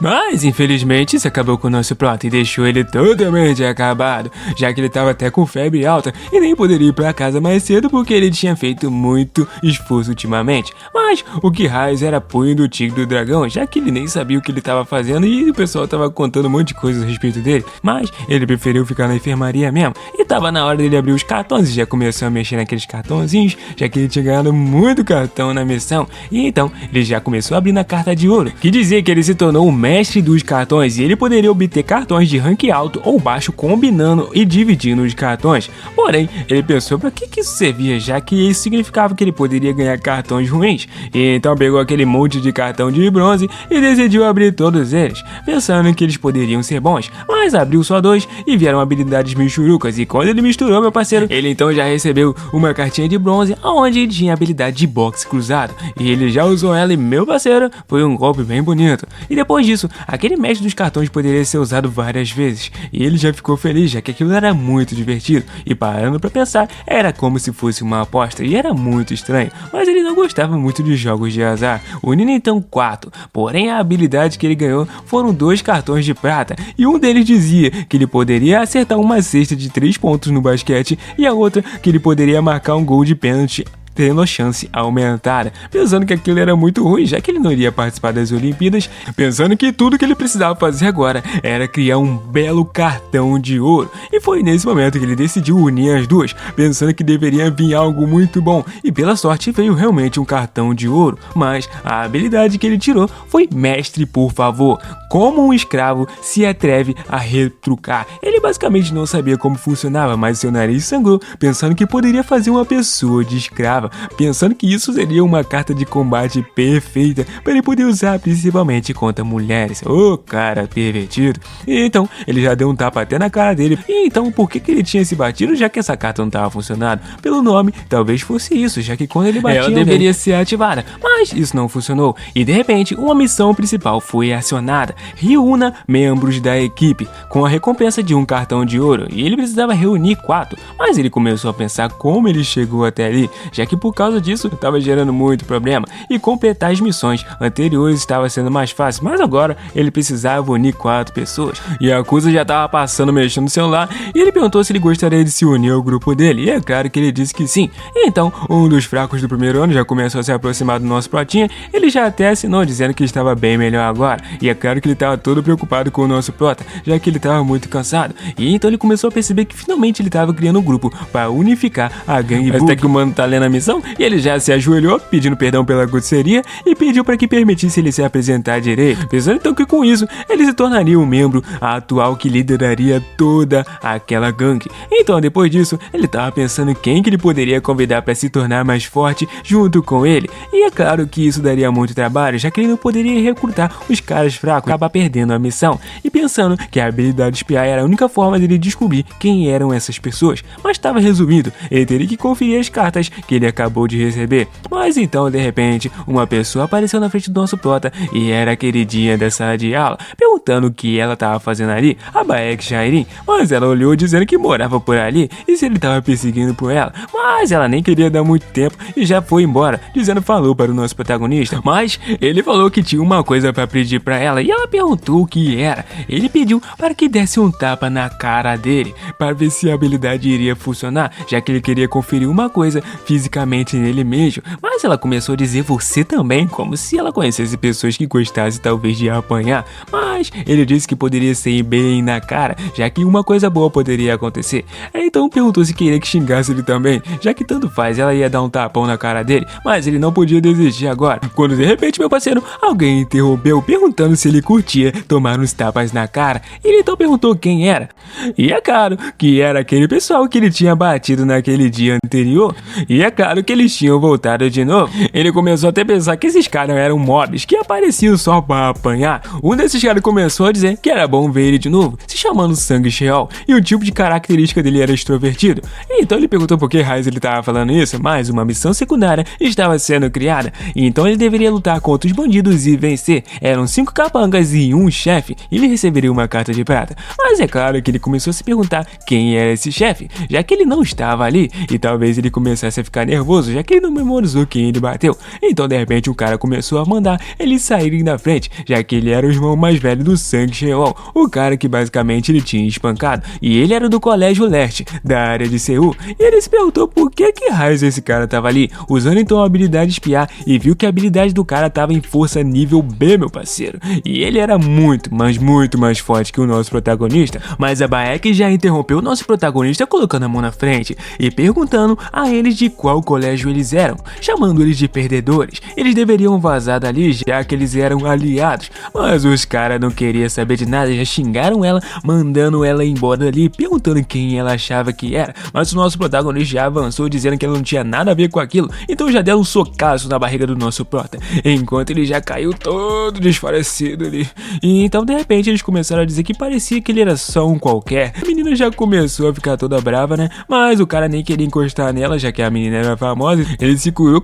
Mas infelizmente isso acabou com o nosso prota e deixou ele totalmente acabado, já que ele tava até com febre alta e nem poderia ir pra casa mais cedo porque ele tinha feito muito esforço ultimamente. Mas o que raios era punho do Tigre do Dragão, já que ele nem sabia o que ele tava fazendo e o pessoal tava contando um monte de coisas a respeito dele, mas ele preferiu ficar na enfermaria mesmo, e tava na hora dele abrir os cartões e já começou a mexer naqueles cartãozinhos, já que ele tinha ganhado muito cartão na missão, e então ele já começou a abrir na carta de ouro, que dizia que ele se tornou o mestre dos cartões e ele poderia obter cartões de rank alto ou baixo combinando e dividindo os cartões. Porém, ele pensou para que isso servia, já que isso significava que ele poderia ganhar cartões ruins, e então pegou aquele monte de cartão de bronze e decidiu abrir todos eles, pensando que eles poderiam ser bons, mas abriu só 2 e vieram habilidades michurucas, e quando ele misturou, meu parceiro, ele então já recebeu uma cartinha de bronze onde tinha habilidade de boxe cruzado, e ele já usou ela e, meu parceiro, foi um golpe bem bonito. E depois disso, aquele mestre dos cartões poderia ser usado várias vezes, e ele já ficou feliz, já que aquilo era muito divertido, e parando pra pensar, era como se fosse uma aposta, e era muito estranho, mas ele não gostava muito de jogos de azar, unindo então 4, porém a habilidade que ele ganhou foram 2 cartões de prata, e um deles dizia que ele poderia acertar uma cesta de 3 pontos no basquete, e a outra que ele poderia marcar um gol de pênalti tendo a chance aumentada, pensando que aquilo era muito ruim, já que ele não iria participar das Olimpíadas, pensando que tudo que ele precisava fazer agora era criar um belo cartão de ouro. E foi nesse momento que ele decidiu unir as duas, pensando que deveria vir algo muito bom, e pela sorte veio realmente um cartão de ouro, mas a habilidade que ele tirou foi Mestre, por favor. Como um escravo se atreve a retrucar? Ele basicamente não sabia como funcionava, mas seu nariz sangrou, pensando que poderia fazer uma pessoa de escrava, pensando que isso seria uma carta de combate perfeita para ele poder usar principalmente contra mulheres. Ô, cara pervertido. E então, ele já deu um tapa até na cara dele. E então, por que ele tinha se batido, já que essa carta não estava funcionando? Pelo nome, talvez fosse isso, já que quando ele batia, ela deveria ser ativada. Mas isso não funcionou. E de repente, uma missão principal foi acionada. Reúna membros da equipe, com a recompensa de um cartão de ouro. E ele precisava reunir 4. Mas ele começou a pensar como ele chegou até ali, já que por causa disso estava gerando muito problema. E completar as missões anteriores estava sendo mais fácil. Mas agora ele precisava unir 4 pessoas. E a coisa já estava passando mexendo no celular. E ele perguntou se ele gostaria de se unir ao grupo dele. E é claro que ele disse que sim. E então, um dos fracos do primeiro ano já começou a se aproximar do nosso protinha. Ele já até assinou dizendo que estava bem melhor agora. E é claro que ele estava todo preocupado com o nosso prota, já que ele estava muito cansado. E então ele começou a perceber que finalmente ele estava criando um grupo para unificar a gangue Bug. Até que o mano tá lendo a missão e ele já se ajoelhou, pedindo perdão pela grosseria e pediu para que permitisse ele se apresentar direito. Pensando então que com isso ele se tornaria um membro atual que lideraria toda aquela gangue. Então depois disso ele estava pensando quem que ele poderia convidar para se tornar mais forte junto com ele. E é claro que isso daria muito trabalho, já que ele não poderia recrutar os caras fracos, acabar perdendo a missão. E pensando que a habilidade de espiar era a única forma dele descobrir quem eram essas pessoas. Mas estava resumido, ele teria que conferir as cartas que ele acabou de receber. Mas então, de repente, uma pessoa apareceu na frente do nosso prota e era a queridinha da sala de aula, perguntando o que ela estava fazendo ali, a Baek Jairin. Mas ela olhou dizendo que morava por ali e se ele estava perseguindo por ela. Mas ela nem queria dar muito tempo e já foi embora, dizendo falou para o nosso protagonista. Mas ele falou que tinha uma coisa para pedir para ela e ela perguntou o que era. Ele pediu para que desse um tapa na cara dele, para ver se a habilidade iria funcionar, já que ele queria conferir uma coisa fisicamente nele mesmo. Mas ela começou a dizer você também, como se ela conhecesse pessoas que gostassem talvez de apanhar. Mas ele disse que poderia ser bem na cara, já que uma coisa boa poderia acontecer. Então perguntou se queria que xingasse ele também, já que tanto faz, ela ia dar um tapão na cara dele, mas ele não podia desistir agora. Quando de repente, meu parceiro, alguém interrompeu perguntando se ele curtia tomar uns tapas na cara. Ele então perguntou quem era. E é claro que era aquele pessoal que ele tinha batido naquele dia anterior. E é claro que eles tinham voltado de novo. Ele começou até a pensar que esses caras eram mobs que apareciam só para apanhar. Um desses caras começou a dizer que era bom ver ele de novo, se chamando Sangue Sheol, e o tipo de característica dele era extrovertido. Então ele perguntou por que raios ele estava falando isso, mas uma missão secundária estava sendo criada, e então ele deveria lutar contra os bandidos e vencer. Eram 5 capangas e um chefe, e ele receberia uma carta de prata. Mas é claro que ele começou a se perguntar quem era esse chefe, já que ele não estava ali, e talvez ele começasse a ficar nervoso, já que ele não memorizou quem ele bateu. Então de repente o cara começou a mandar eles saírem da frente, já que ele era o irmão mais velho do Sangue Sheol, o cara que basicamente ele tinha espancado, e ele era do Colégio Leste, da área de Seul. E ele se perguntou por que raios esse cara tava ali, usando então a habilidade de espiar, e viu que a habilidade do cara tava em força nível B, meu parceiro, e ele era muito, mas muito mais forte que o nosso protagonista. Mas a Baek já interrompeu o nosso protagonista colocando a mão na frente e perguntando a eles de qual colégio eles eram, chamando eles de perdedores. Eles deveriam vazar dali, já que eles eram aliados, mas os caras não queriam saber de nada, já xingaram ela, mandando ela embora dali, perguntando quem ela achava que era. Mas o nosso protagonista já avançou dizendo que ela não tinha nada a ver com aquilo, então já deu um socaço na barriga do nosso prota, enquanto ele já caiu todo desfalecido ali. E então de repente eles começaram a dizer que parecia que ele era só um qualquer. A menina já começou a ficar toda brava, né? Mas o cara nem queria encostar nela, já que a menina era famosa. Ele se curou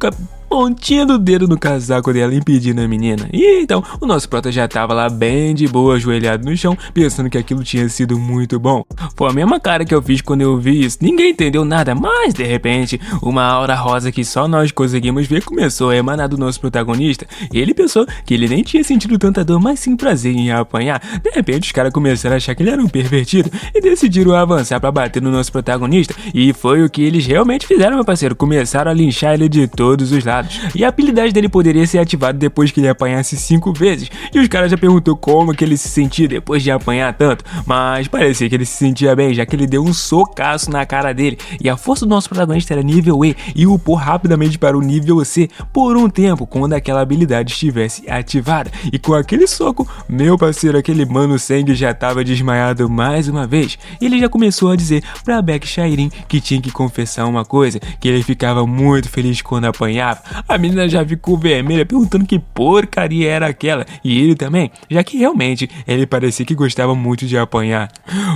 pontinha do dedo no casaco dela, impedindo a menina. E então, o nosso prota já tava lá bem de boa, ajoelhado no chão, pensando que aquilo tinha sido muito bom. Foi a mesma cara que eu fiz quando eu vi isso. Ninguém entendeu nada, mas de repente, uma aura rosa que só nós conseguimos ver começou a emanar do nosso protagonista. E ele pensou que ele nem tinha sentido tanta dor, mas sim prazer em apanhar. De repente, os caras começaram a achar que ele era um pervertido e decidiram avançar pra bater no nosso protagonista. E foi o que eles realmente fizeram, meu parceiro. Começaram a linchar ele de todos os lados. E a habilidade dele poderia ser ativada depois que ele apanhasse 5 vezes. E os caras já perguntou como que ele se sentia depois de apanhar tanto. Mas parecia que ele se sentia bem, já que ele deu um socaço na cara dele. E a força do nosso protagonista era nível E e upou rapidamente para o nível C por um tempo, quando aquela habilidade estivesse ativada. E com aquele soco, meu parceiro, aquele mano sangue já estava desmaiado mais uma vez. E ele já começou a dizer pra Beck Shairin que tinha que confessar uma coisa, que ele ficava muito feliz quando apanhava. A menina já ficou vermelha, perguntando que porcaria era aquela, e ele também, já que realmente ele parecia que gostava muito de apanhar.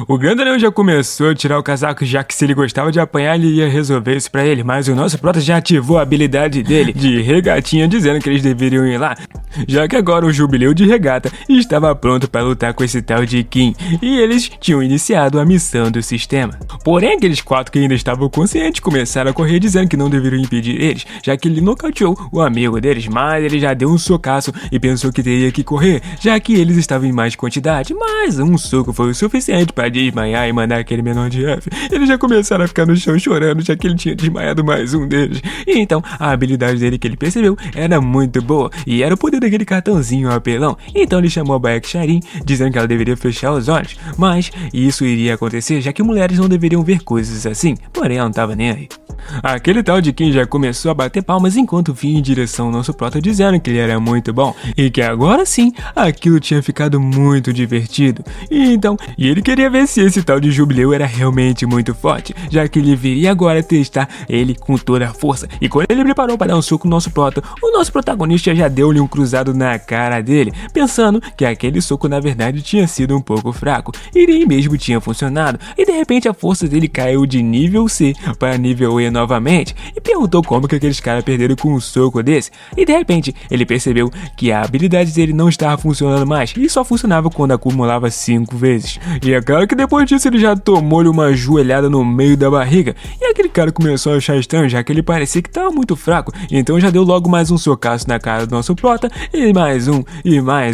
O grandalhão já começou a tirar o casaco, já que se ele gostava de apanhar, ele ia resolver isso pra ele, mas o nosso prota já ativou a habilidade dele de regatinha, dizendo que eles deveriam ir lá, já que agora o jubileu de regata estava pronto para lutar com esse tal de Kim, e eles tinham iniciado a missão do sistema. Porém, aqueles 4 que ainda estavam conscientes começaram a correr, dizendo que não deveriam impedir eles, já que ele nocauteou o amigo deles, mas ele já deu um socaço e pensou que teria que correr, já que eles estavam em mais quantidade, mas um soco foi o suficiente para desmaiar e mandar aquele menor de F. Eles já começaram a ficar no chão chorando, já que ele tinha desmaiado mais um deles. E então, a habilidade dele que ele percebeu era muito boa, e era o poder daquele cartãozinho apelão. Então ele chamou a Beck Shairin, dizendo que ela deveria fechar os olhos, mas isso iria acontecer, já que mulheres não deveriam ver coisas assim, porém ela não tava nem aí. Aquele tal de Kim já começou a bater palmas enquanto vinha em direção ao nosso prota, dizendo que ele era muito bom e que agora sim aquilo tinha ficado muito divertido. E ele queria ver se esse tal de jubileu era realmente muito forte, já que ele viria agora testar ele com toda a força. E quando ele preparou para dar um soco no nosso prota, o nosso protagonista já deu-lhe um cruzado na cara dele, pensando que aquele soco na verdade tinha sido um pouco fraco e nem mesmo tinha funcionado. E de repente a força dele caiu de nível C para nível E novamente e perguntou como que aqueles caras perderam com um soco desse. E de repente ele percebeu que a habilidade dele não estava funcionando mais e só funcionava quando acumulava 5 vezes. E é claro que depois disso ele já tomou-lhe uma joelhada no meio da barriga e aquele cara começou a achar estranho, já que ele parecia que estava muito fraco. Então já deu logo mais um socaço na cara do nosso prota e mais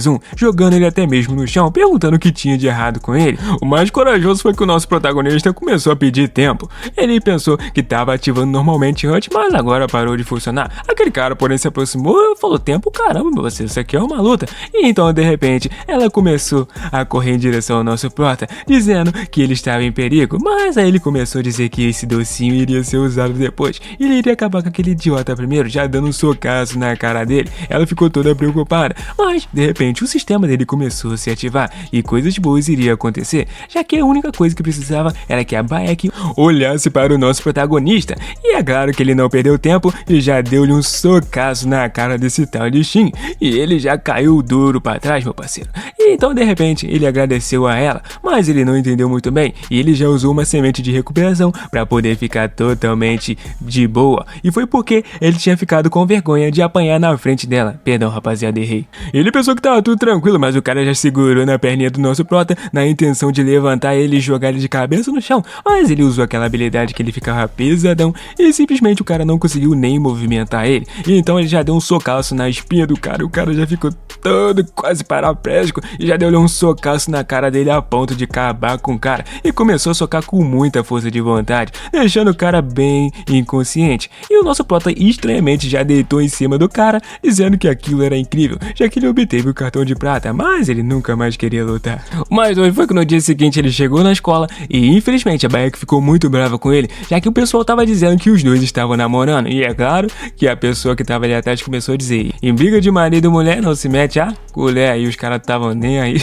um, jogando ele até mesmo no chão, perguntando o que tinha de errado com ele. O mais corajoso foi que o nosso protagonista começou a pedir tempo. Ele pensou que estava ativando normalmente antes, mas agora parou de funcionar. Aquele cara, porém, se aproximou e falou: tempo, caramba, você, isso aqui é uma luta. E então, de repente, ela começou a correr em direção ao nosso prota, dizendo que ele estava em perigo, mas aí ele começou a dizer que esse docinho iria ser usado depois. E ele iria acabar com aquele idiota primeiro, já dando um socaço na cara dele. Ela ficou toda preocupada, mas, de repente, o sistema dele começou a se ativar e coisas boas iriam acontecer, já que a única coisa que precisava era que a Bayek olhasse para o nosso protagonista. E é claro que ele não perdeu tempo e já deu-lhe um socaço na cara desse tal de Shin, e ele já caiu duro para trás, meu parceiro. E então, de repente, ele agradeceu a ela, mas ele não entendeu muito bem, e ele já usou uma semente de recuperação para poder ficar totalmente de boa. E foi porque ele tinha ficado com vergonha de apanhar na frente dela. Perdão, rapaziada, errei. Ele pensou que tava tudo tranquilo, mas o cara já segurou na perninha do nosso prota, na intenção de levantar ele e jogar ele de cabeça no chão, mas ele usou aquela habilidade que ele ficava pesadão e simplesmente o cara não conseguiu nem movimentar ele. E então ele já deu um socaço na espinha do cara, e o cara já ficou todo quase paraplégico e já deu-lhe um socaço na cara dele a ponto de acabar com o cara, e começou a socar com muita força de vontade, deixando o cara bem inconsciente. E o nosso prota estranhamente já deitou em cima do cara, dizendo que aquilo era incrível, já que ele obteve o cartão de prata, mas ele nunca mais queria lutar. Mas hoje foi que no dia seguinte ele chegou na escola e infelizmente a Bayek ficou muito brava com ele, já que o pessoal tava dizendo que os dois estavam namorando. E é claro que a pessoa que tava ali atrás começou a dizer: em briga de marido e mulher não se mete a colher, e os caras estavam nem aí.